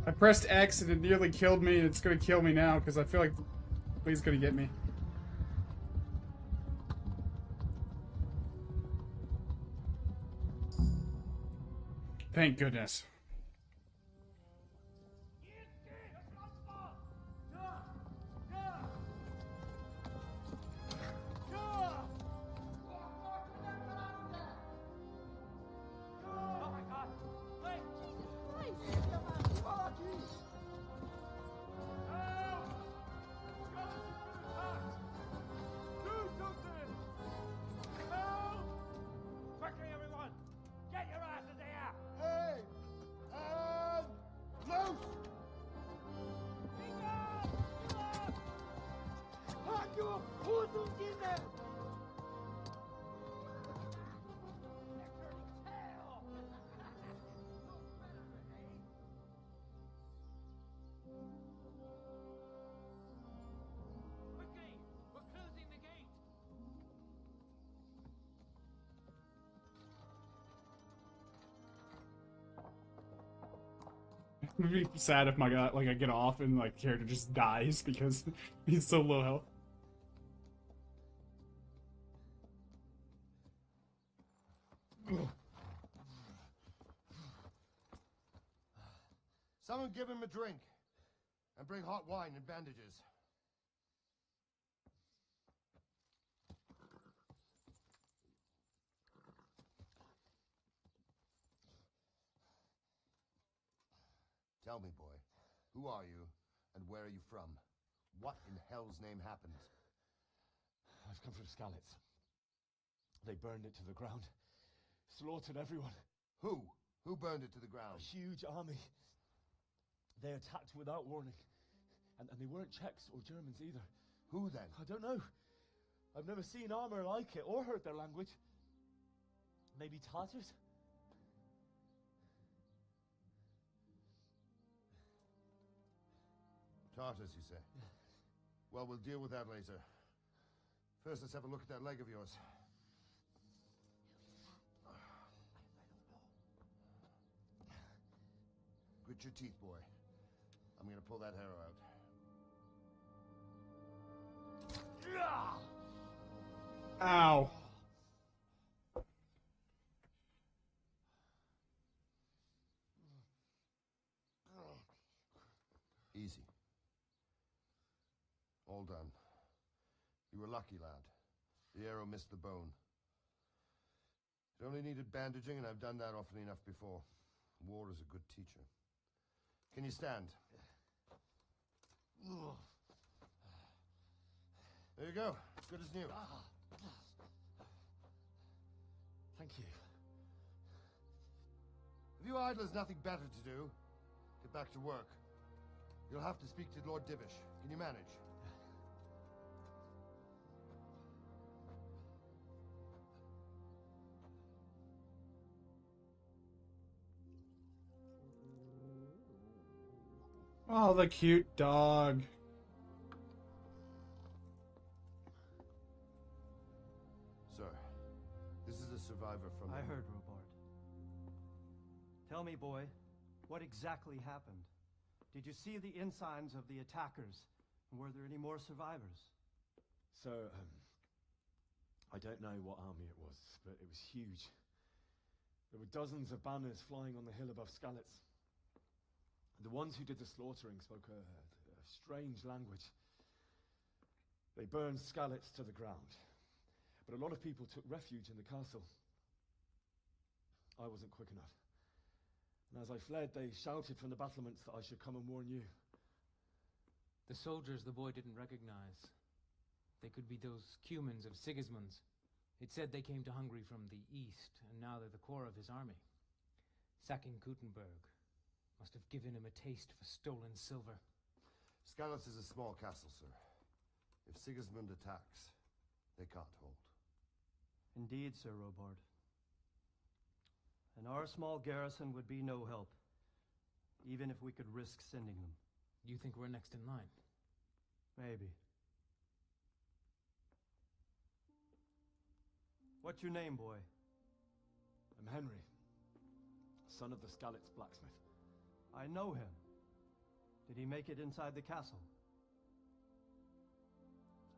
I pressed X and it nearly killed me, and it's gonna kill me now because I feel like he's gonna get me. Thank goodness. It would be sad if my guy, like, I get off and like the character just dies because he's so low health. Someone give him a drink. And bring hot wine and bandages. Tell me, boy, who are you, and where are you from? What in hell's name happened? I've come from Skalitz. They burned it to the ground. Slaughtered everyone. Who? Who burned it to the ground? A huge army. They attacked without warning. And they weren't Czechs or Germans either. Who then? I don't know. I've never seen armor like it or heard their language. Maybe Tartars? Tartars, you say? Yeah. Well, we'll deal with that later. First, let's have a look at that leg of yours. Grit your teeth, boy. I'm gonna pull that arrow out. Ow. Easy. All done. You were lucky, lad. The arrow missed the bone. It only needed bandaging, and I've done that often enough before. War is a good teacher. Can you stand? There you go. Good as new. Thank you. If you idlers nothing better to do, get back to work. You'll have to speak to Lord Divish. Can you manage? Oh, the cute dog. Sir, this is a survivor from... I heard, Robard. Tell me, boy, what exactly happened? Did you see the ensigns of the attackers? And were there any more survivors? So, I don't know what army it was, but it was huge. There were dozens of banners flying on the hill above Skalitz. The ones who did the slaughtering spoke a strange language. They burned Skalitz to the ground, but a lot of people took refuge in the castle. I wasn't quick enough. And as I fled, they shouted from the battlements that I should come and warn you. The soldiers the boy didn't recognize. They could be those Cumans of Sigismund's. It said they came to Hungary from the east, and now they're the core of his army. Sacking Kuttenberg must have given him a taste for stolen silver. Skalitz is a small castle, sir. If Sigismund attacks, they can't hold. Indeed, Sir Robard. And our small garrison would be no help, even if we could risk sending them. You think we're next in line? Maybe. What's your name, boy? I'm Henry, son of the Skalitz blacksmith. I know him. Did he make it inside the castle?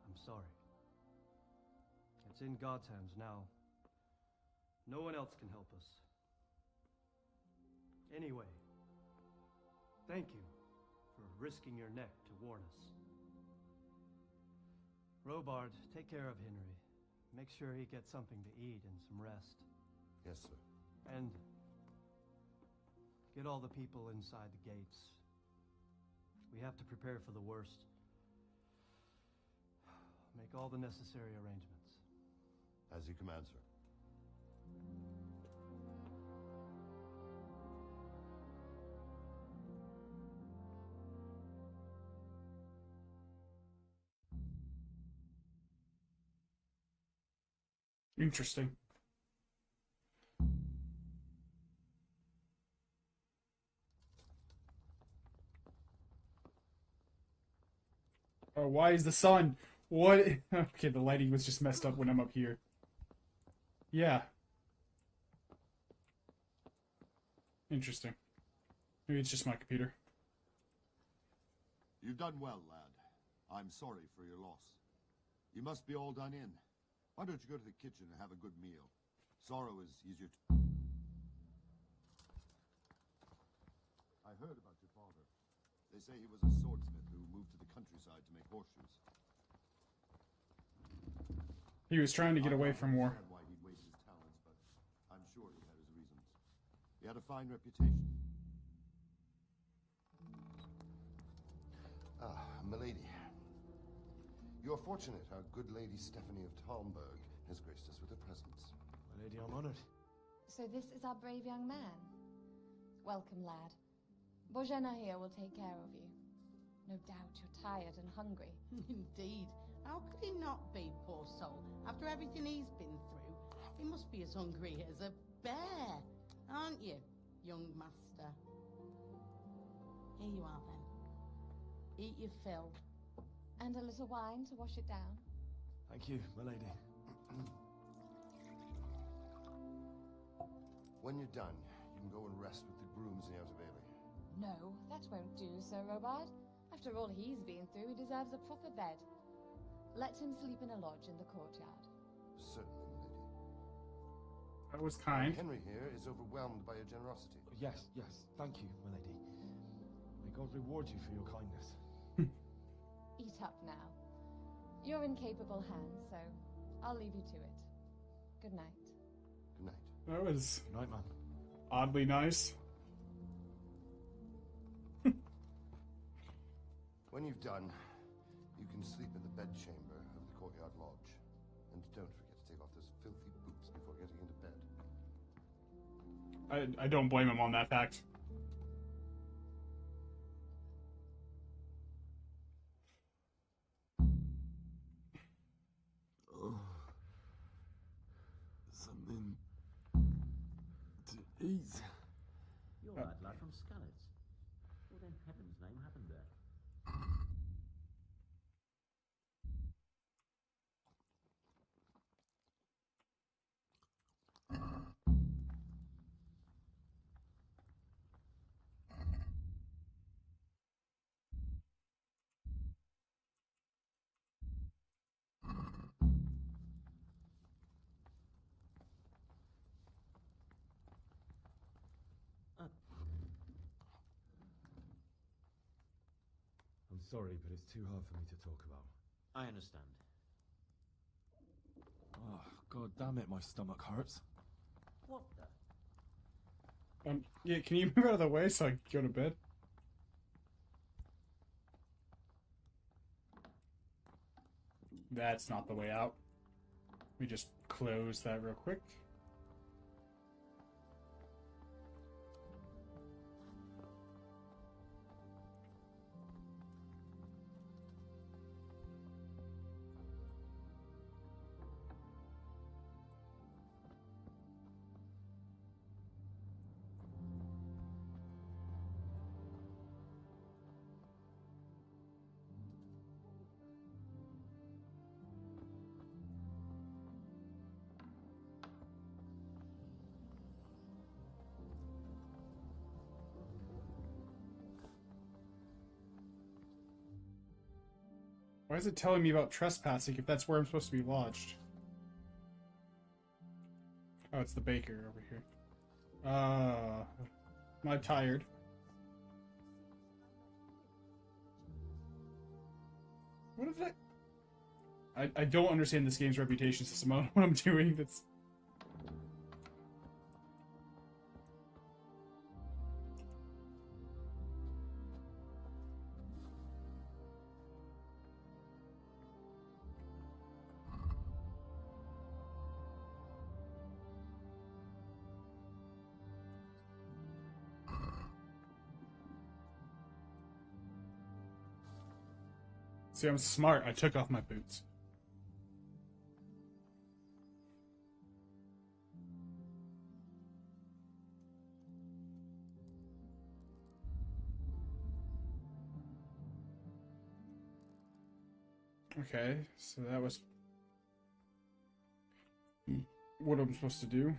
I'm sorry. It's in God's hands now. No one else can help us. Anyway, thank you for risking your neck to warn us. Robard, take care of Henry. Make sure he gets something to eat and some rest. Yes, sir. And get all the people inside the gates. We have to prepare for the worst. Make all the necessary arrangements. As you command, sir. Interesting. Oh, why is the sun? What? Okay, the lighting was just messed up when I'm up here. Yeah. Interesting. Maybe it's just my computer. You've done well, lad. I'm sorry for your loss. You must be all done in. Why don't you go to the kitchen and have a good meal? Sorrow is easier to... I heard about your father. They say he was a swordsmith who moved to the countryside to make horseshoes. He was trying to get away from war. I don't understand why he'd waste his talents, but I'm sure he had his reasons. He had a fine reputation. Ah, milady. You're fortunate our good lady Stephanie of Talmberg has graced us with her presence. My lady, I'm honored. So this is our brave young man. Welcome, lad. Bojena here will take care of you. No doubt you're tired and hungry. Indeed. How could he not be, poor soul? After everything he's been through, he must be as hungry as a bear, aren't you, young master? Here you are, then. Eat your fill. And a little wine to wash it down. Thank you, my lady. When you're done, you can go and rest with the grooms in the Outer Bailey. No, that won't do, Sir Robard. After all he's been through, he deserves a proper bed. Let him sleep in a lodge in the courtyard. Certainly, milady. That was kind. Henry here is overwhelmed by your generosity. Yes, yes. Thank you, my lady. May God reward you for your kindness. Eat up now. You're in capable hands, so I'll leave you to it. Good night. Good night. That was Good night, man. oddly nice. When you've done, you can sleep in the bedchamber of the courtyard lodge. And don't forget to take off those filthy boots before getting into bed. I don't blame him on that fact. Oh, something to eat. You're that lad from Skalitz. What in heaven's name happened there? I'm sorry, but it's too hard for me to talk about. I understand. Oh, God damn it, my stomach hurts. What the? Yeah, can you move out of the way so I can go to bed? That's not the way out. Let me just close that real quick. Why is it telling me about trespassing if that's where I'm supposed to be lodged? Oh, it's the baker over here. Am I tired? What is that? I don't understand this game's reputation system. I don't know what I'm doing. That's... See, I'm smart. I took off my boots. Okay, so that was what I'm supposed to do.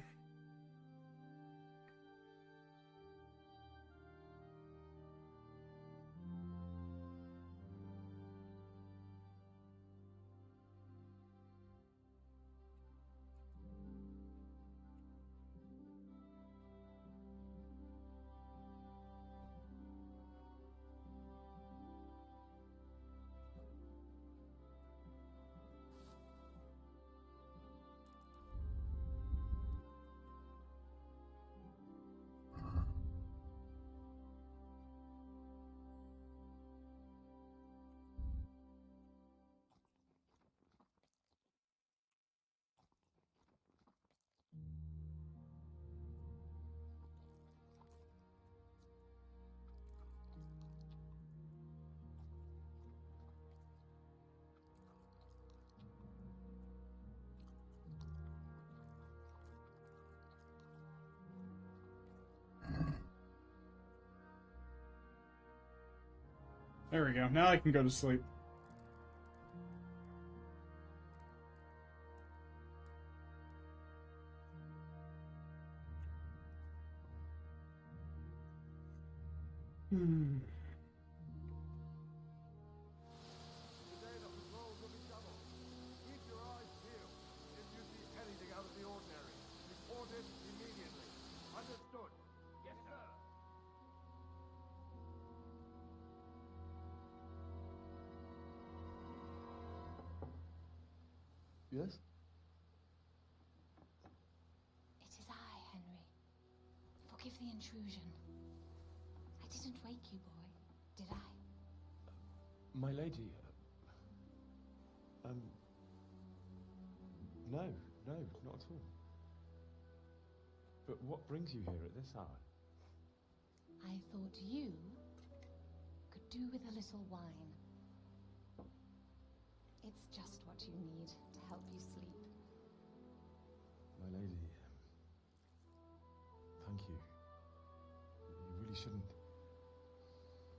There we go. Now I can go to sleep. Today the patrols will be doubled. Keep your eyes peeled. If you see anything out of the ordinary, report it immediately. Understood? Yes, sir. Yes? It is I, Henry. Forgive the intrusion. I didn't wake you, boy, did I? My lady, no, not at all. But what brings you here at this hour? I thought you could do with a little wine. It's just what you need to help you sleep. My lady, thank you. You really shouldn't.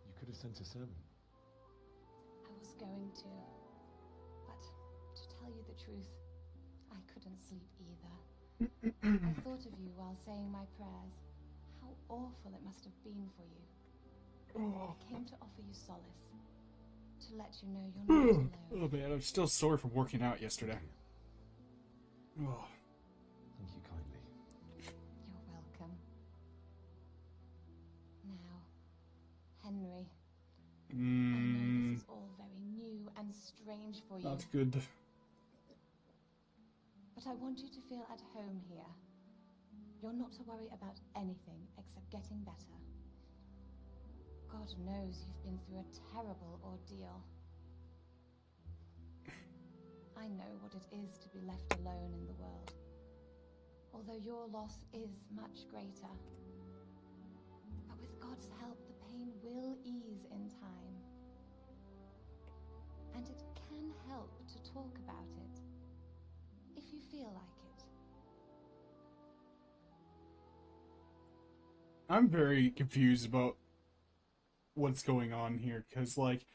You could have sent a servant. I was going to, but to tell you the truth, I couldn't sleep either. I thought of you while saying my prayers. How awful it must have been for you. I came to offer you solace, to let you know you're not alone. Oh man, I'm still sore from working out yesterday. Oh. Thank you kindly. You're welcome. Now, Henry, I know this is all very new and strange for you. That's good. But I want you to feel at home here. You're not to worry about anything except getting better. God knows you've been through a terrible ordeal. I know what it is to be left alone in the world. Although your loss is much greater. But with God's help, the pain will ease in time. And it can help to talk about it, if you feel like it. I'm very confused about what's going on here, because, like,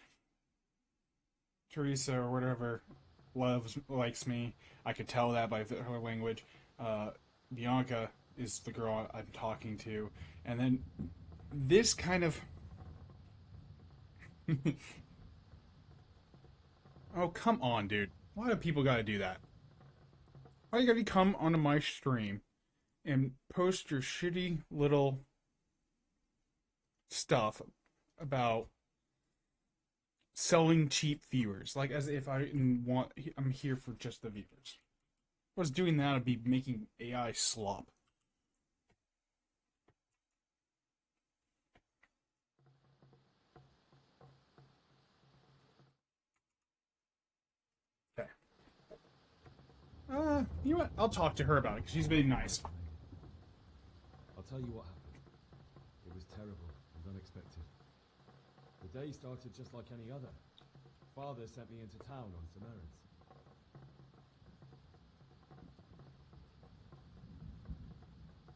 Teresa or whatever likes me. I could tell that by her language. Bianca is the girl I'm talking to. And then this kind of... Oh, come on, dude. Why do people gotta do that? Why you gotta come onto my stream and post your shitty little stuff about selling cheap viewers? Like, as if I'm here for just the viewers. If I was doing that, I'd be making AI slop. You know what? I'll talk to her about it, because she's being nice. I'll tell you what happened. It was terrible and unexpected. The day started just like any other. Father sent me into town on some errands.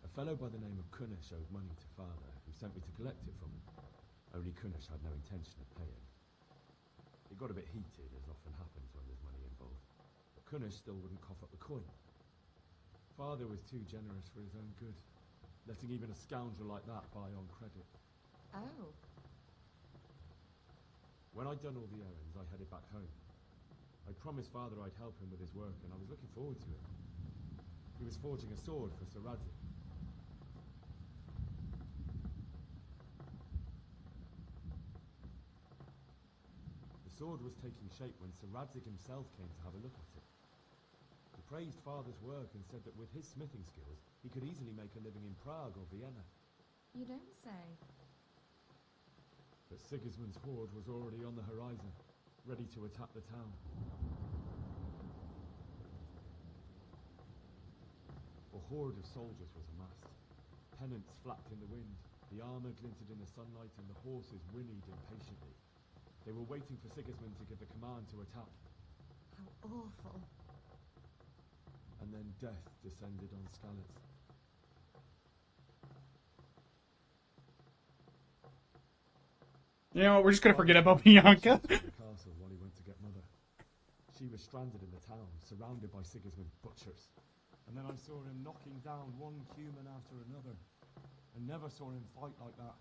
A fellow by the name of Kunish owed money to Father, who sent me to collect it from him. Only Kunish had no intention of paying. It got a bit heated, as often happens when there's money involved. Kunish still wouldn't cough up the coin. Father was too generous for his own good, letting even a scoundrel like that buy on credit. Oh. When I'd done all the errands, I headed back home. I promised Father I'd help him with his work, and I was looking forward to it. He was forging a sword for Sir Radzik. The sword was taking shape when Sir Radzik himself came to have a look at it. He praised Father's work and said that with his smithing skills, he could easily make a living in Prague or Vienna. You don't say. But Sigismund's horde was already on the horizon, ready to attack the town. A horde of soldiers was amassed. Pennants flapped in the wind, the armor glinted in the sunlight, and the horses whinnied impatiently. They were waiting for Sigismund to give the command to attack. How awful. And then death descended on Skalitz. You know what, we're just gonna forget about Bianca. The castle while he went to get Mother. She was stranded in the town, surrounded by Sigismund's butchers. And then I saw him knocking down one human after another. I never saw him fight like that.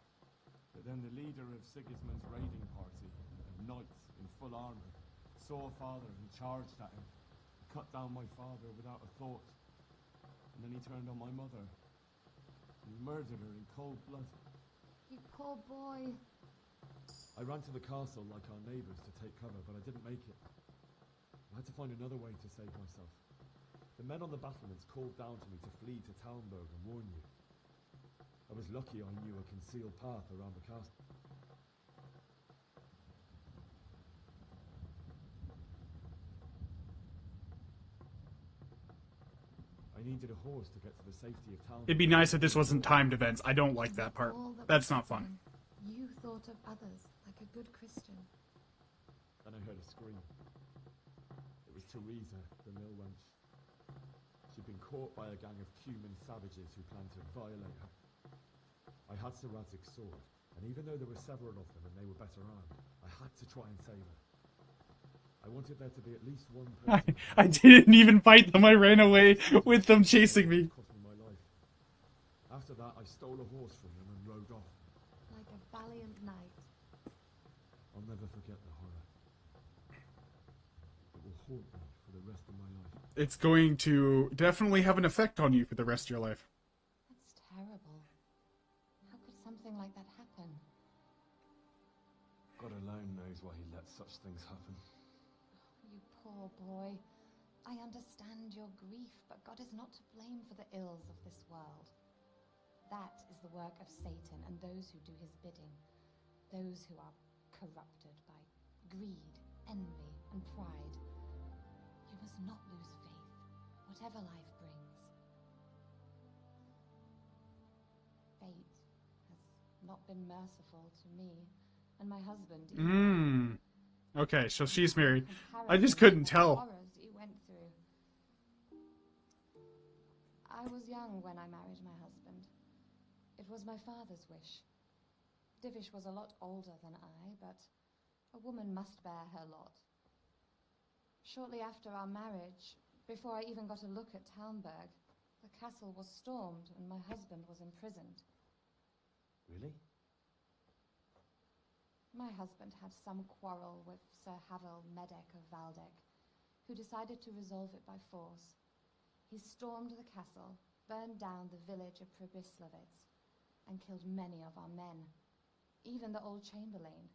But then the leader of Sigismund's raiding party, of knights in full armor, saw Father and charged at him. Cut down my father without a thought. And then he turned on my mother. And he murdered her in cold blood. You poor boy. I ran to the castle like our neighbours to take cover, but I didn't make it. I had to find another way to save myself. The men on the battlements called down to me to flee to Talmberg and warn you. I was lucky I knew a concealed path around the castle. I needed a horse to get to the safety of Talmberg. It'd be nice if this wasn't timed events. I don't like that part. That's not fun. You thought of others like a good Christian. Then I heard a scream. It was Teresa, the mill wench. She'd been caught by a gang of Cuman savages who planned to violate her. I had Sir Radzig's sword, and even though there were several of them and they were better armed, I had to try and save her. I wanted there to be at least one person. I didn't even fight them. I ran away with them chasing me. Cost me my life. After that, I stole a horse from them and rode off. Like a valiant knight. I'll never forget the horror. It will haunt me for the rest of my life. It's going to definitely have an effect on you for the rest of your life. That's terrible. How could something like that happen? God alone knows why he let such things happen. You poor boy. I understand your grief, but God is not to blame for the ills of this world. That is the work of Satan and those who do his bidding. Those who are corrupted by greed, envy, and pride. You must not lose faith, whatever life brings. Fate has not been merciful to me, and my husband either. Okay, so she's married. I just couldn't tell. Horrors you went through. I was young when I married my husband. It was my father's wish. Divish was a lot older than I, but a woman must bear her lot. Shortly after our marriage, before I even got a look at Talmberg, the castle was stormed and my husband was imprisoned. Really? My my husband had some quarrel with Sir Havel Medek of Valdek, who decided to resolve it by force. He stormed the castle, burned down the village of Probislavitz, and killed many of our men, even the old chamberlain.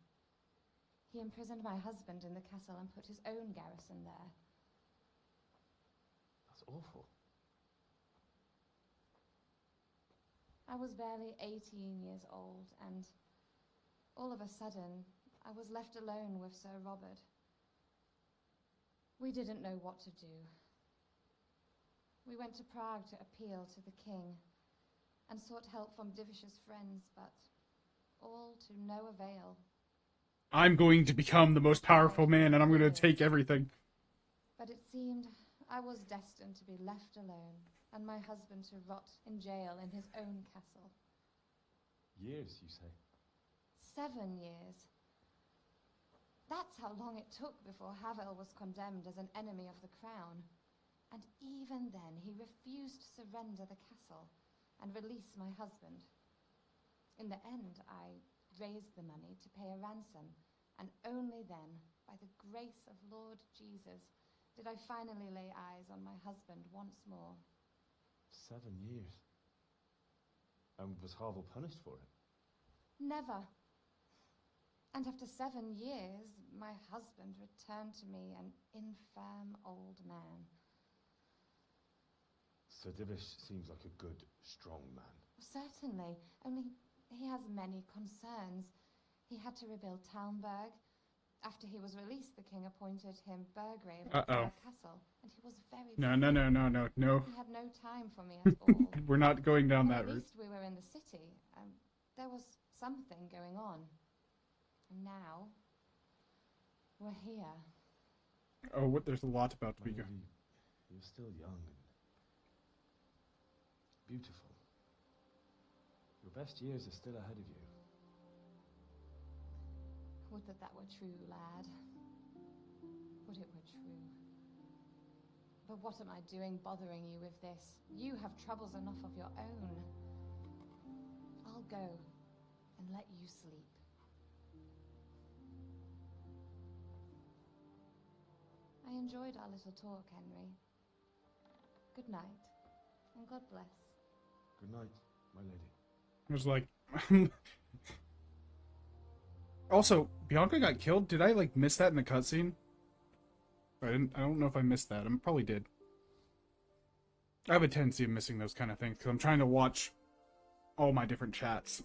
He imprisoned my husband in the castle and put his own garrison there. That's awful. I was barely 18 years old, and all of a sudden, I was left alone with Sir Robert. We didn't know what to do. We went to Prague to appeal to the king and sought help from Divish's friends, but all to no avail. I'm going to become the most powerful man, and I'm going to take everything. But it seemed I was destined to be left alone, and my husband to rot in jail in his own castle. Years, you say? 7 years. That's how long it took before Havel was condemned as an enemy of the crown. And even then, he refused to surrender the castle and release my husband. In the end, I raised the money to pay a ransom, and only then, by the grace of Lord Jesus, did I finally lay eyes on my husband once more. 7 years. And was Havel punished for it? Never. And after 7 years, my husband returned to me an infirm old man. Sir Divish seems like a good, strong man. Certainly, only he has many concerns. He had to rebuild Talmberg. After he was released, the king appointed him Burgrave of the castle, and he was very busy. No. He had no time for me at all. We're not going down Well, that route. At least we were in the city, and there was something going on. And now, we're here. Oh, what? There's a lot about to be going. You're still young and beautiful. Your best years are still ahead of you. Would that that were true, lad. Would it were true. But what am I doing bothering you with this? You have troubles enough of your own. I'll go and let you sleep. I enjoyed our little talk, Henry. Good night, and God bless. Good night, my lady. I was like... Also, Bianca got killed? Did I, like, miss that in the cutscene? I don't know if I missed that. I probably did. I have a tendency of missing those kind of things, because I'm trying to watch all my different chats.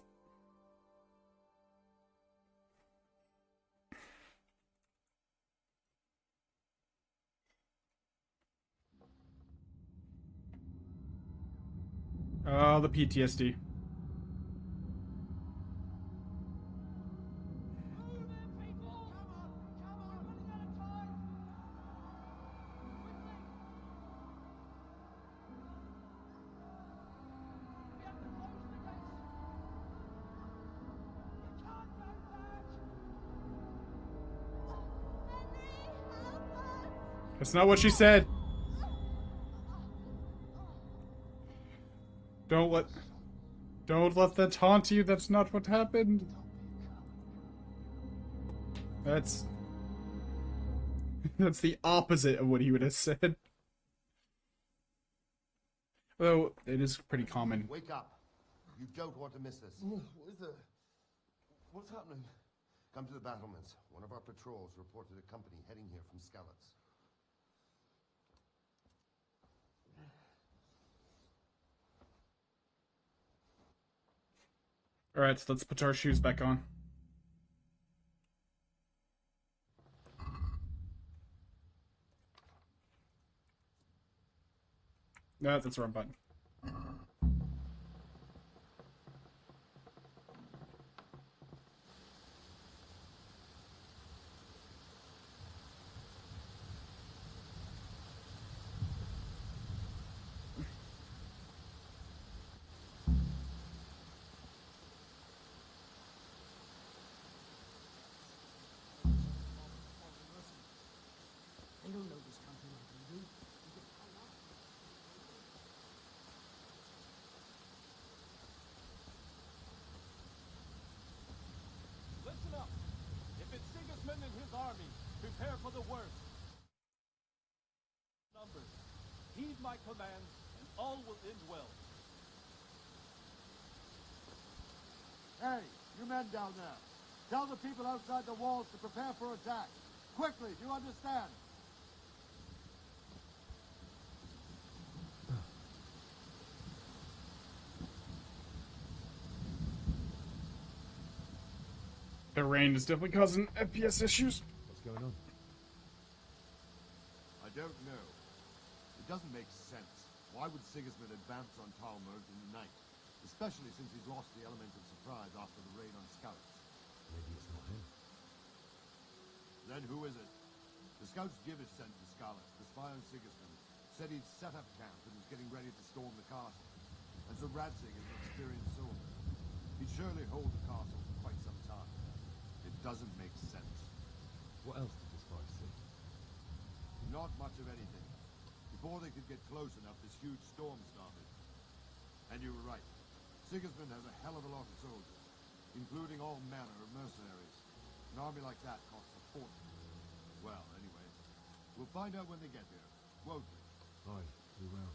Oh, the PTSD. That's not what she said. Don't let that taunt you. That's not what happened. That's the opposite of what he would have said. Though it is pretty common. Wake up. You don't want to miss this. What's happening? Come to the battlements. One of our patrols reported a company heading here from Skalitz. Alright, so let's put our shoes back on. No, that's the wrong button. They don't know this country like we do. Prepare for the worst. Numbers. Heed my commands, and all will end well. Hey, you men down there. Tell the people outside the walls to prepare for attack. Quickly, do you understand? The rain is definitely causing FPS issues. What's going on? I don't know. It doesn't make sense. Why would Sigismund advance on Talmud in the night? Especially since he's lost the element of surprise after the raid on scouts. Maybe it's not him. Then who is it? The scouts Givish sent to Scarlet, the spy on Sigismund, said he'd set up camp and was getting ready to storm the castle. And so Radzig is an experienced soldier. He'd surely hold the castle for quite some time. It doesn't make sense. What else did the spies see? Not much of anything. Before they could get close enough, this huge storm started. And you were right. Sigismund has a hell of a lot of soldiers, including all manner of mercenaries. An army like that costs a fortune. Well, anyway, we'll find out when they get here, won't we? Aye, we will.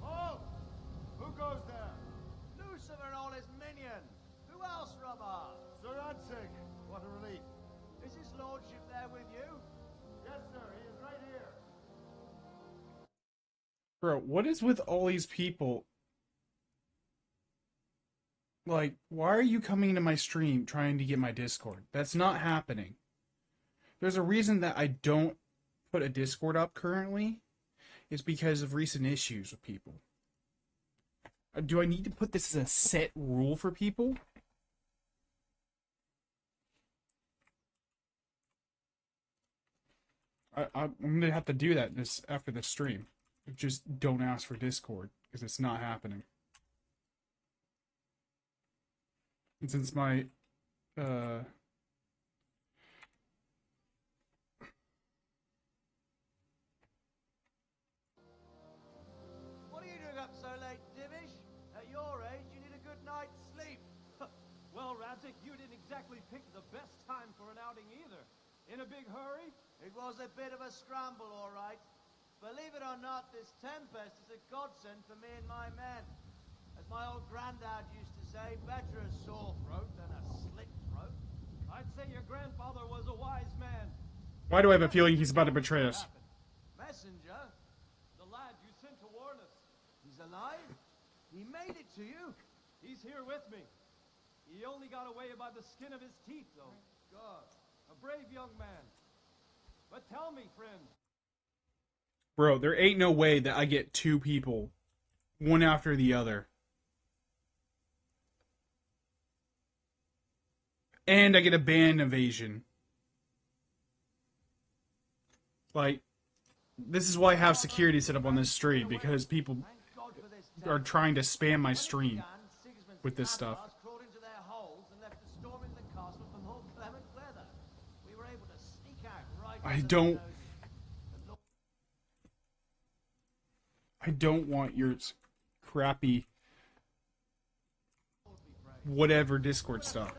Oh! Who goes there? Lucifer and all his minions. Who else, Rubber? Sir Radzig. What a relief. Is his lordship there with you? Yes, sir. He is right here. Bro, what is with all these people? Like, why are you coming into my stream trying to get my Discord? That's not happening. There's a reason that I don't put a Discord up currently. It's because of recent issues with people. Do I need to put this as a set rule for people? I'm gonna have to do that after the stream. Just don't ask for Discord, because it's not happening. And since my What are you doing up so late, Divish? At your age, you need a good night's sleep. Well, Radzig, you didn't exactly pick the best time for an outing either. In a big hurry? It was a bit of a scramble, all right. Believe it or not, this tempest is a godsend for me and my men. As my old granddad used to say, better a sore throat than a slit throat. I'd say your grandfather was a wise man. why do I have a feeling he's about to betray us? Messenger? The lad you sent to warn us. He's alive? He made it to you? He's here with me. He only got away by the skin of his teeth, though. God. A brave young man. But tell me, friend. Bro, there ain't no way that I get two people, one after the other. And I get a band evasion. Like, this is why I have security set up on this stream, because people are trying to spam my stream with this stuff. Crawled into their holes and left a storm in the castle for more clement weather. We were able to sneak out right. I don't want your crappy whatever Discord stuff.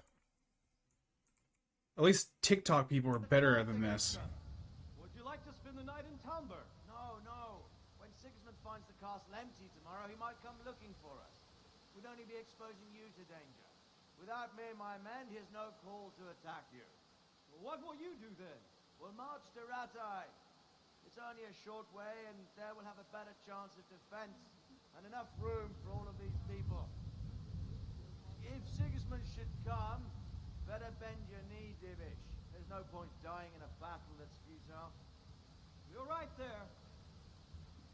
At least TikTok people are better than this. Would you like to spend the night in Talmberg? No, no. When Sigismund finds the castle empty tomorrow, he might come looking for us. We'd only be exposing you to danger. Without me and my men, he has no call to attack you. Well, what will you do then? We'll march to Ratai. It's only a short way, and there we'll have a better chance of defense, and enough room for all of these people. If Sigismund should come, better bend your knee, Divish. There's no point dying in a battle that's futile. You're right there.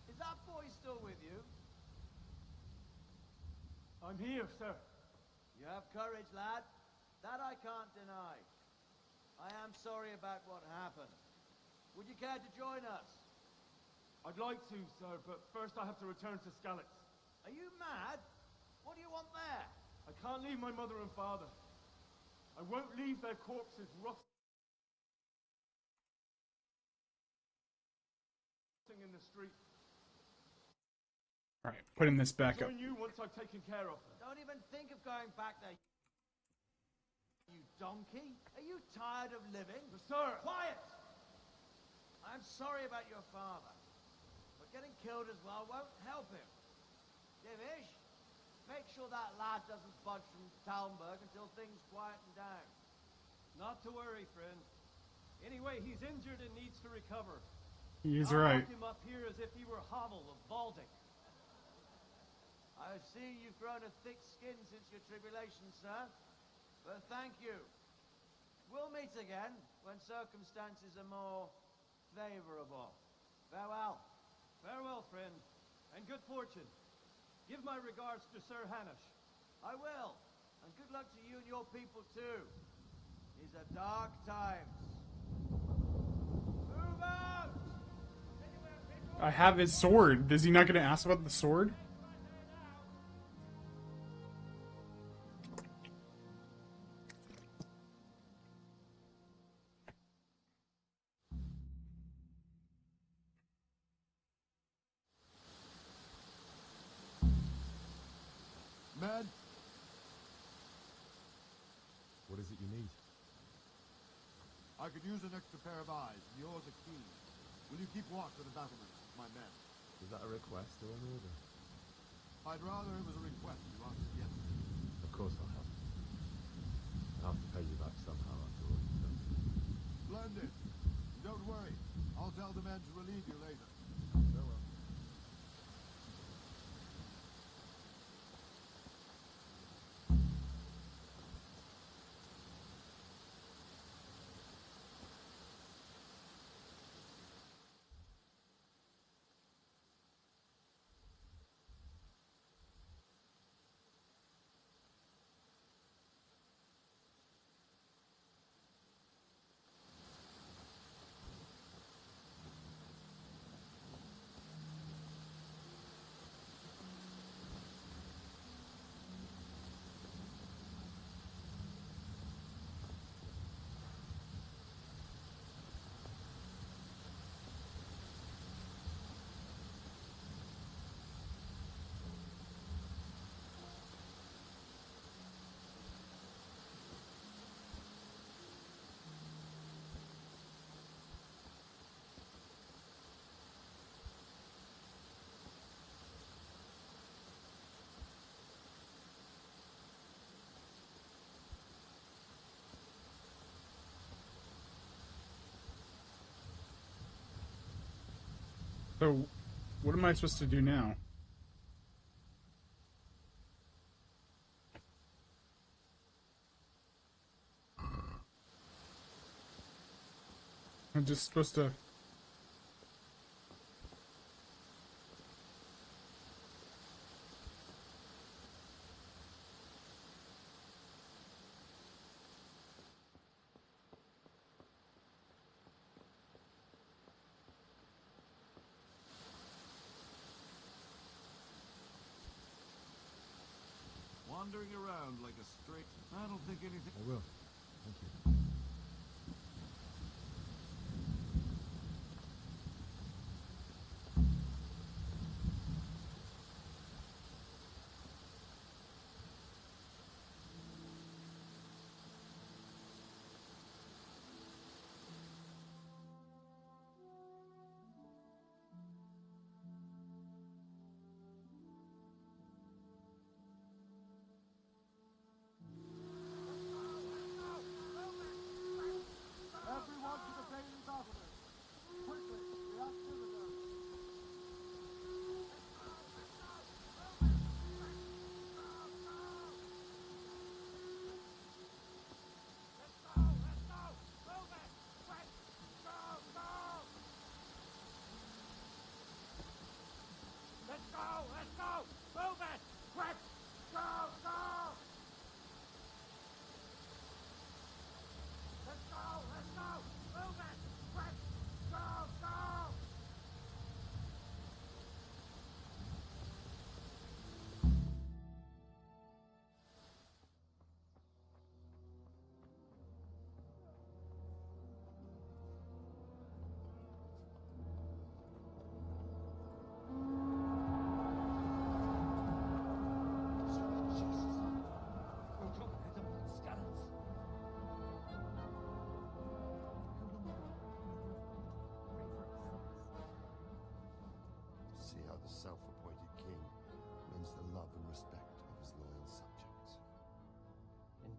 Is that boy still with you? I'm here, sir. You have courage, lad. That I can't deny. I am sorry about what happened. Would you care to join us? I'd like to, sir, but first I have to return to Skalitz. Are you mad? What do you want there? I can't leave my mother and father. I won't leave their corpses rotting. street. All right, putting this back up. Join you once I've taken care of her. Don't even think of going back there, you donkey. Are you tired of living? Sir! Quiet! I'm sorry about your father, but getting killed as well won't help him. Divish, make sure that lad doesn't budge from Talmberg until things quieten down. Not to worry, friend. Anyway, he's injured and needs to recover. He's I'll right. lock him up here as if he were Havel of Balding. I see you've grown a thick skin since your tribulation, sir. But thank you. We'll meet again when circumstances are more favorable. Farewell. Farewell, friend, and good fortune. Give my regards to Sir Hanush. I will. And good luck to you and your people, too. These are dark times. Move out! I have his sword. Is he not going to ask about the sword? Man, What is it you need? I could use an extra pair of eyes, and yours are keen. Will you keep watch of the battlements, my men? Is that a request or an order? I'd rather it was a request you answered yes. Of course I'll help. I'll have to pay you back somehow after all you've done. Splendid. Don't worry. I'll tell the men to relieve you later. Farewell. So, what am I supposed to do now? I'm just supposed to... Wandering around like a stray... I don't think anything... I will. Thank you.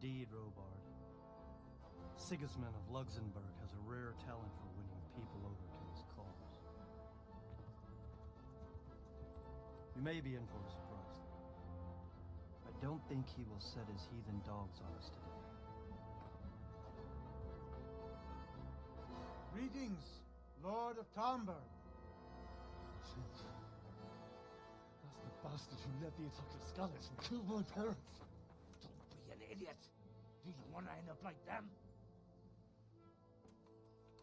Indeed, Robard. Sigismund of Luxembourg has a rare talent for winning people over to his cause. You may be in for a surprise. I don't think he will set his heathen dogs on us today. Greetings, Lord of Talmberg. That's the bastard who led the attack of Scarlet and killed my parents. Don't be an idiot. Do you want to end up like them?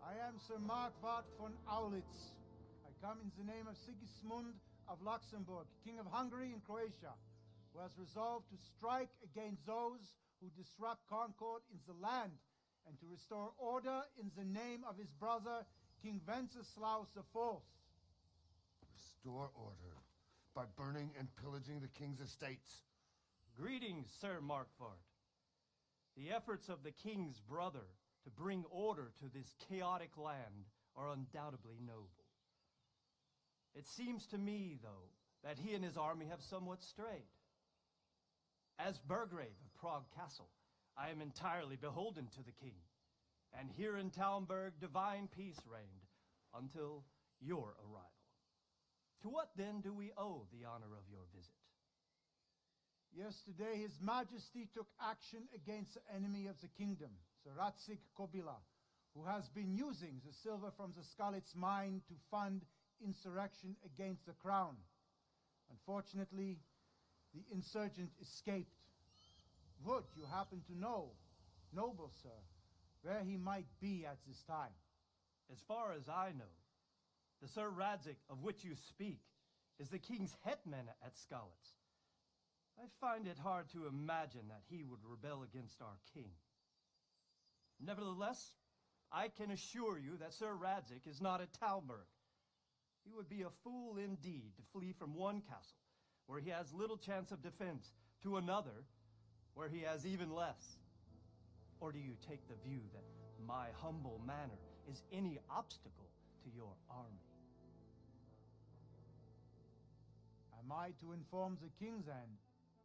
I am Sir Markwart von Aulitz. I come in the name of Sigismund of Luxembourg, King of Hungary and Croatia, who has resolved to strike against those who disrupt concord in the land and to restore order in the name of his brother, King Wenceslaus IV. Restore order by burning and pillaging the king's estates. Greetings, Sir Markwart. The efforts of the king's brother to bring order to this chaotic land are undoubtedly noble. It seems to me, though, that he and his army have somewhat strayed. As Burgrave of Prague Castle, I am entirely beholden to the king, and here in Talmberg divine peace reigned until your arrival. To what then do we owe the honor of your visit? Yesterday his majesty took action against the enemy of the kingdom, Sir Ratzik Kobila, who has been using the silver from the Skalitz mine to fund insurrection against the crown. Unfortunately, the insurgent escaped. Would you happen to know, noble sir, where he might be at this time? As far as I know, the Sir Radzik of which you speak is the king's hetman at Skalitz. I find it hard to imagine that he would rebel against our king. Nevertheless, I can assure you that Sir Radzik is not at Talmberg. He would be a fool indeed to flee from one castle, where he has little chance of defense, to another, where he has even less. Or do you take the view that my humble manner is any obstacle to your army? Am I to inform the king's end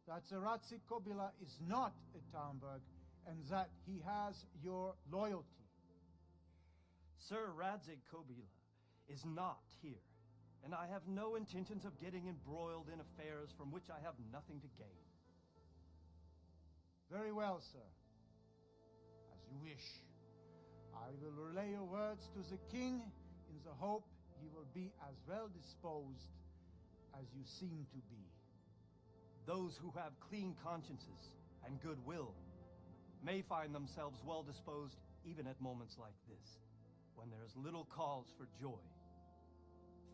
that Sir Ratzik Kobila is not at Talmberg and that he has your loyalty? Sir Radzik Kobila is not here, and I have no intentions of getting embroiled in affairs from which I have nothing to gain. Very well, sir. As you wish. I will relay your words to the king in the hope he will be as well disposed as you seem to be. Those who have clean consciences and goodwill may find themselves well disposed even at moments like this, when there is little cause for joy.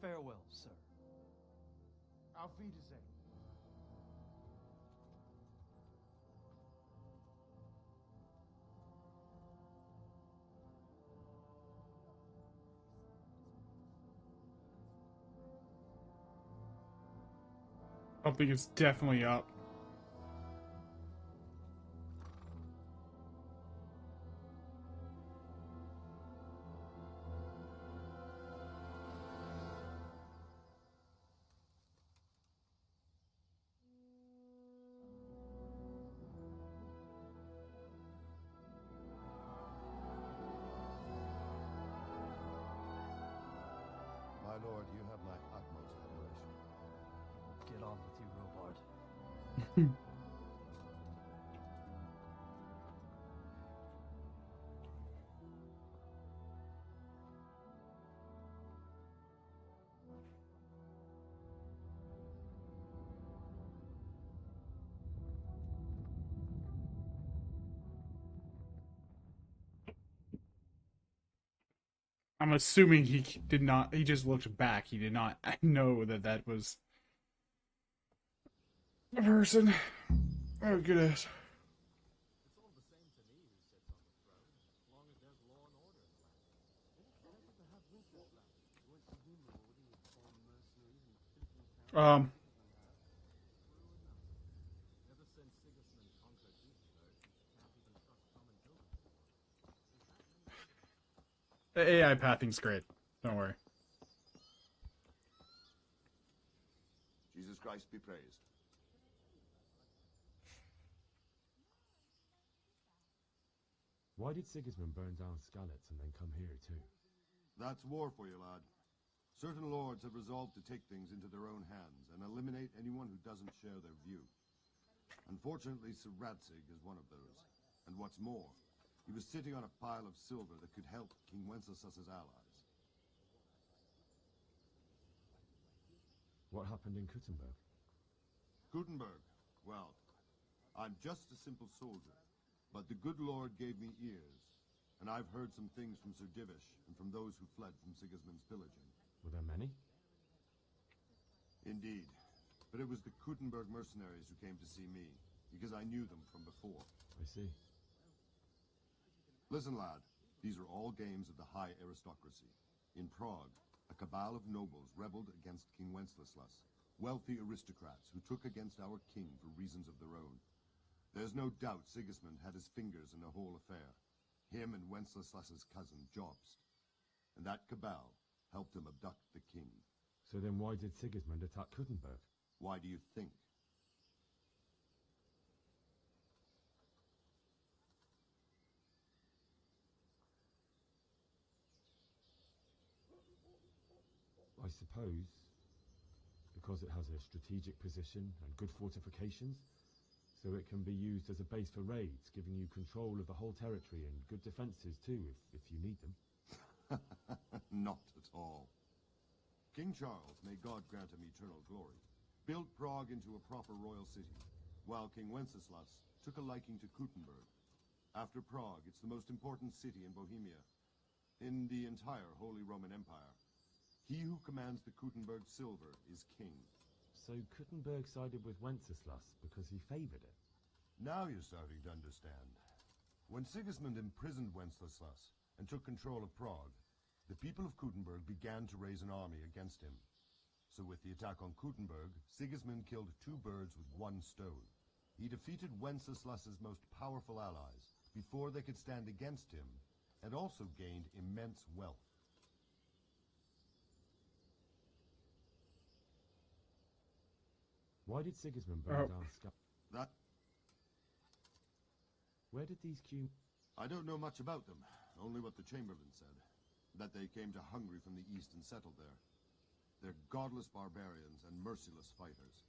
Farewell, sir. Auf Wiedersehen. I think it's definitely up. My lord, you have my utmost admiration. Get on with you, Robard. I'm assuming he did not, he just looked back. He did not know that that was a person. Oh, goodness. The AI pathing's great. Don't worry. Jesus Christ be praised. Why did Sigismund burn down Skalitz and then come here too? That's war for you, lad. Certain lords have resolved to take things into their own hands and eliminate anyone who doesn't share their view. Unfortunately, Sir Radzig is one of those. And what's more, he was sitting on a pile of silver that could help King Wenceslas's allies. What happened in Kuttenberg? Kuttenberg? Well, I'm just a simple soldier, but the good Lord gave me ears, and I've heard some things from Sir Divish and from those who fled from Sigismund's pillaging. Were there many? Indeed. But it was the Kuttenberg mercenaries who came to see me, because I knew them from before. I see. Listen, lad, these are all games of the high aristocracy. In Prague, a cabal of nobles rebelled against King Wenceslas, wealthy aristocrats who took against our king for reasons of their own. There's no doubt Sigismund had his fingers in the whole affair. Him and Wenceslas's cousin, Jobst. And that cabal helped him abduct the king. So then why did Sigismund attack Kuttenberg? Why do you think? I suppose because it has a strategic position and good fortifications, so it can be used as a base for raids, giving you control of the whole territory and good defenses too, if you need them. Not at all. King Charles, may God grant him eternal glory, built Prague into a proper royal city, while King Wenceslas took a liking to Kuttenberg. After Prague, it's the most important city in Bohemia, in the entire Holy Roman Empire. He who commands the Kuttenberg silver is king. So Kuttenberg sided with Wenceslas because he favored it? Now you're starting to understand. When Sigismund imprisoned Wenceslas and took control of Prague, the people of Kuttenberg began to raise an army against him. So with the attack on Kuttenberg, Sigismund killed two birds with one stone. He defeated Wenceslas's most powerful allies before they could stand against him, and also gained immense wealth. Why did Sigismund burn down That... Where did these I don't know much about them, only what the Chamberlain said. That they came to Hungary from the east and settled there. They're godless barbarians and merciless fighters.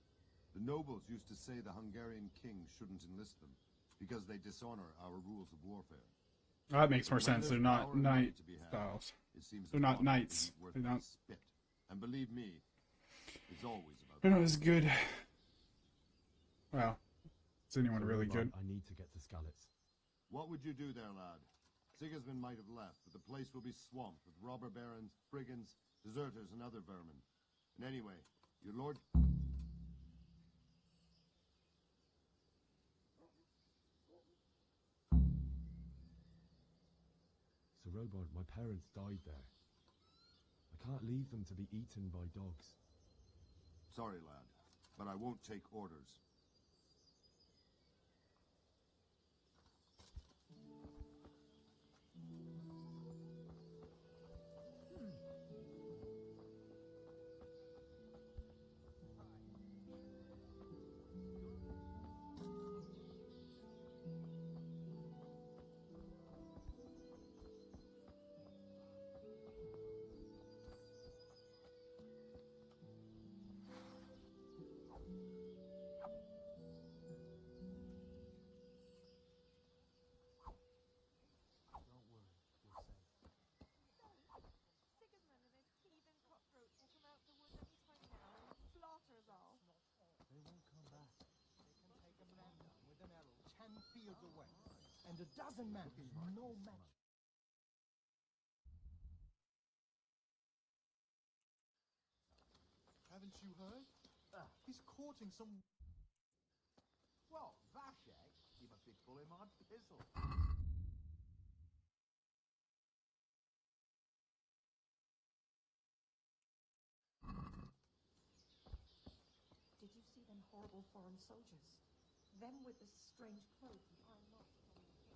The nobles used to say the Hungarian king shouldn't enlist them, because they dishonor our rules of warfare. That makes more sense. They're not knight styles. They're not knights. They're not. Spit. And believe me, it's always about. They're not as good. Well, is anyone really good? I need to get to Skalitz. What would you do there, lad? Sigismund might have left, but the place will be swamped with robber barons, brigands, deserters, and other vermin. And anyway, your lord... Sir Robard, my parents died there. I can't leave them to be eaten by dogs. Sorry, lad, but I won't take orders. Fields away, and a dozen men is no match. Haven't you heard? He's courting some... Well, Vashek, he must be pulling my pizzle. Did you see them horrible foreign soldiers? Them with the strange clothes and iron marks on their faces.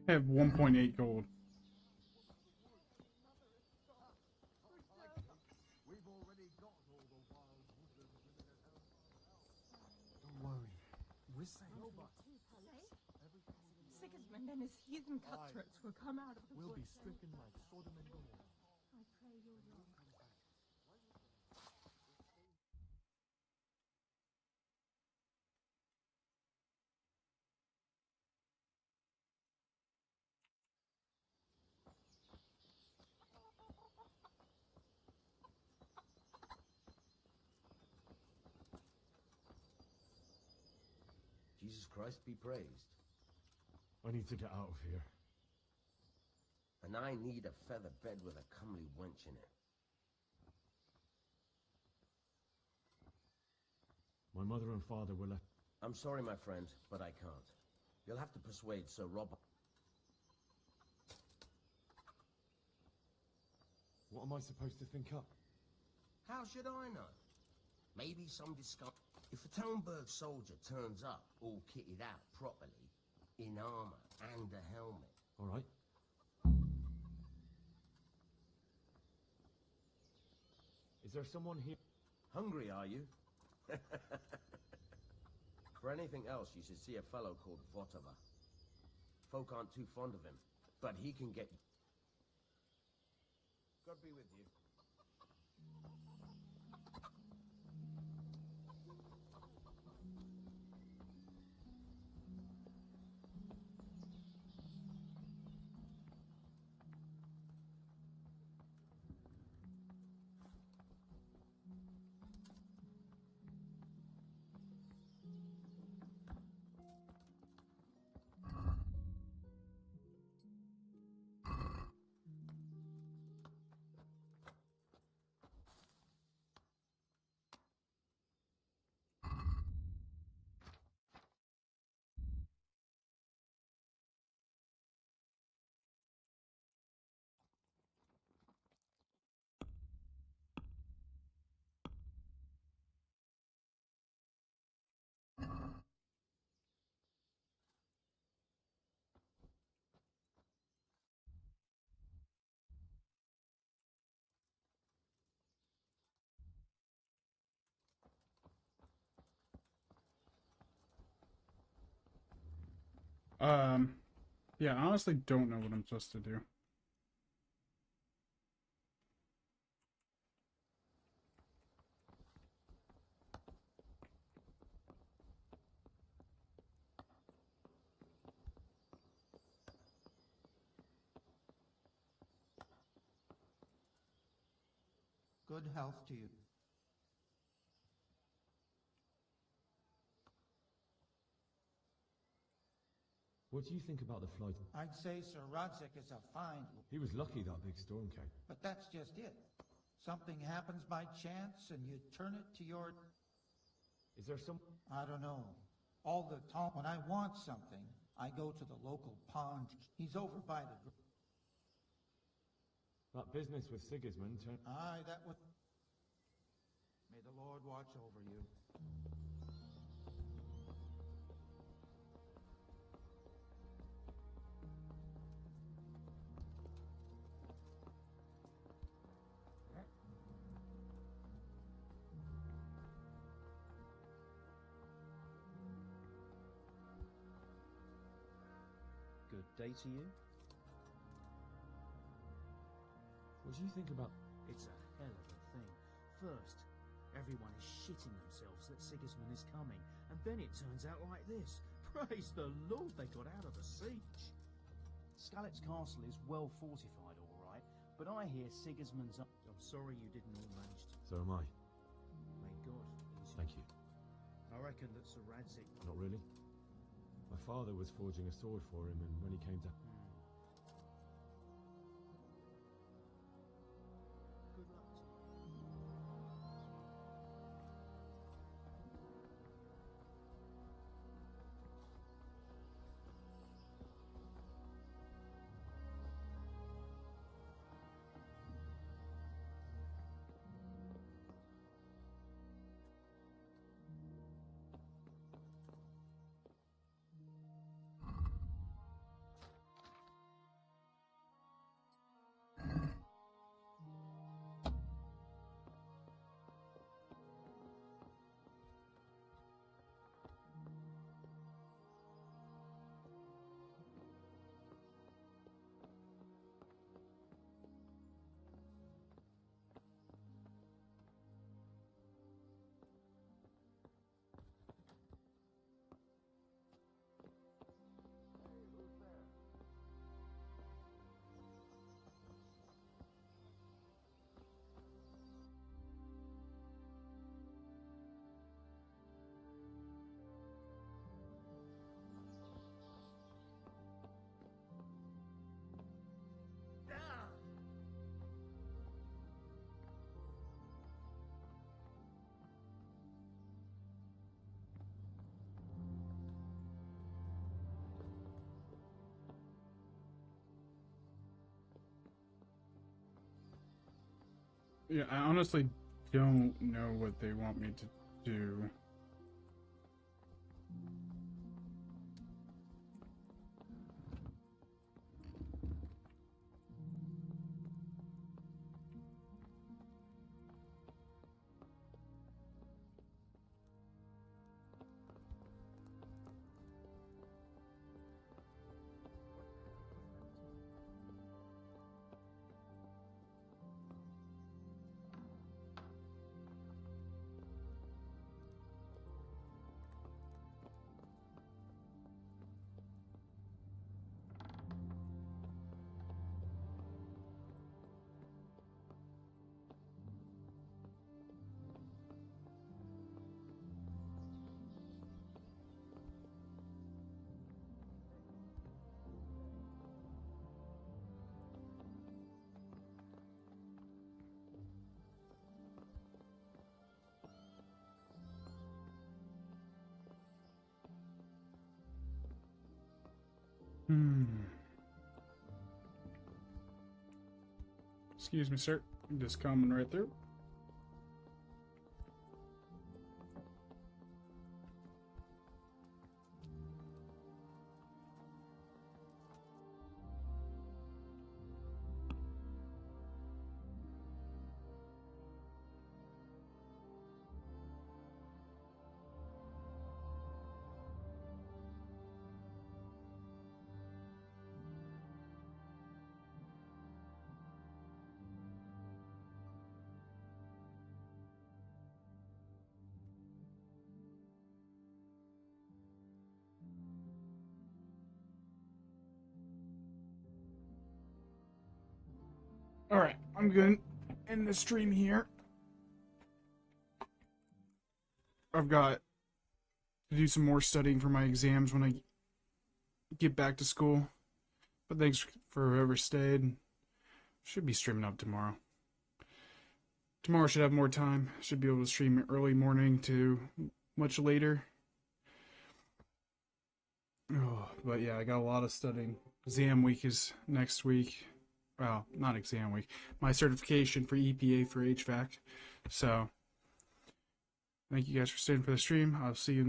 I have 1.8 gold. Don't worry. We're safe. Sigismund and his heathen cutthroats will come out of the We'll be woods. stricken like Sodom and Gomorrah. I pray your Lord. Jesus Christ be praised. I need to get out of here. And I need a feather bed with a comely wench in it. My mother and father were left. I'm sorry, my friend, but I can't. You'll have to persuade Sir Robert. What am I supposed to think up? How should I know? Maybe some discovery. If a Townburg soldier turns up, all kitted out properly, in armor and a helmet. All right. Is there someone here? Hungry, are you? For anything else, you should see a fellow called Votava. Folk aren't too fond of him, but he can get... God be with you. Yeah, I honestly don't know what I'm supposed to do. Good health to you. What do you think about the flight? I'd say Sir Rodzik is a fine... He was lucky that big storm came. But that's just it. Something happens by chance and you turn it to your... Is there some... I don't know. All the time when I want something, I go to the local pond. He's over by the... That business with Sigismund turned... Aye, that would... May the Lord watch over you. Good day to you. What do you think about... It's a hell of a thing. First, everyone is shitting themselves that Sigismund is coming, and then it turns out like this. Praise the Lord, they got out of the siege. Skalitz Castle is well fortified, all right, but I hear Sigismund's... I'm sorry you didn't all manage to... So am I. May God ease you. Thank you. I reckon that Sir Radzik... Not really. My father was forging a sword for him, and when he came to... Good luck to you. Yeah, I honestly don't know what they want me to do. Excuse me, sir. I'm just coming right through. Alright, I'm going to end the stream here. I've got to do some more studying for my exams when I get back to school. But thanks for whoever stayed. Should be streaming up tomorrow. Tomorrow should have more time. Should be able to stream early morning to much later. Oh, but yeah, I got a lot of studying. Exam week is next week. Well, not exam week. My certification for EPA for HVAC. So, thank you guys for staying for the stream. I'll see you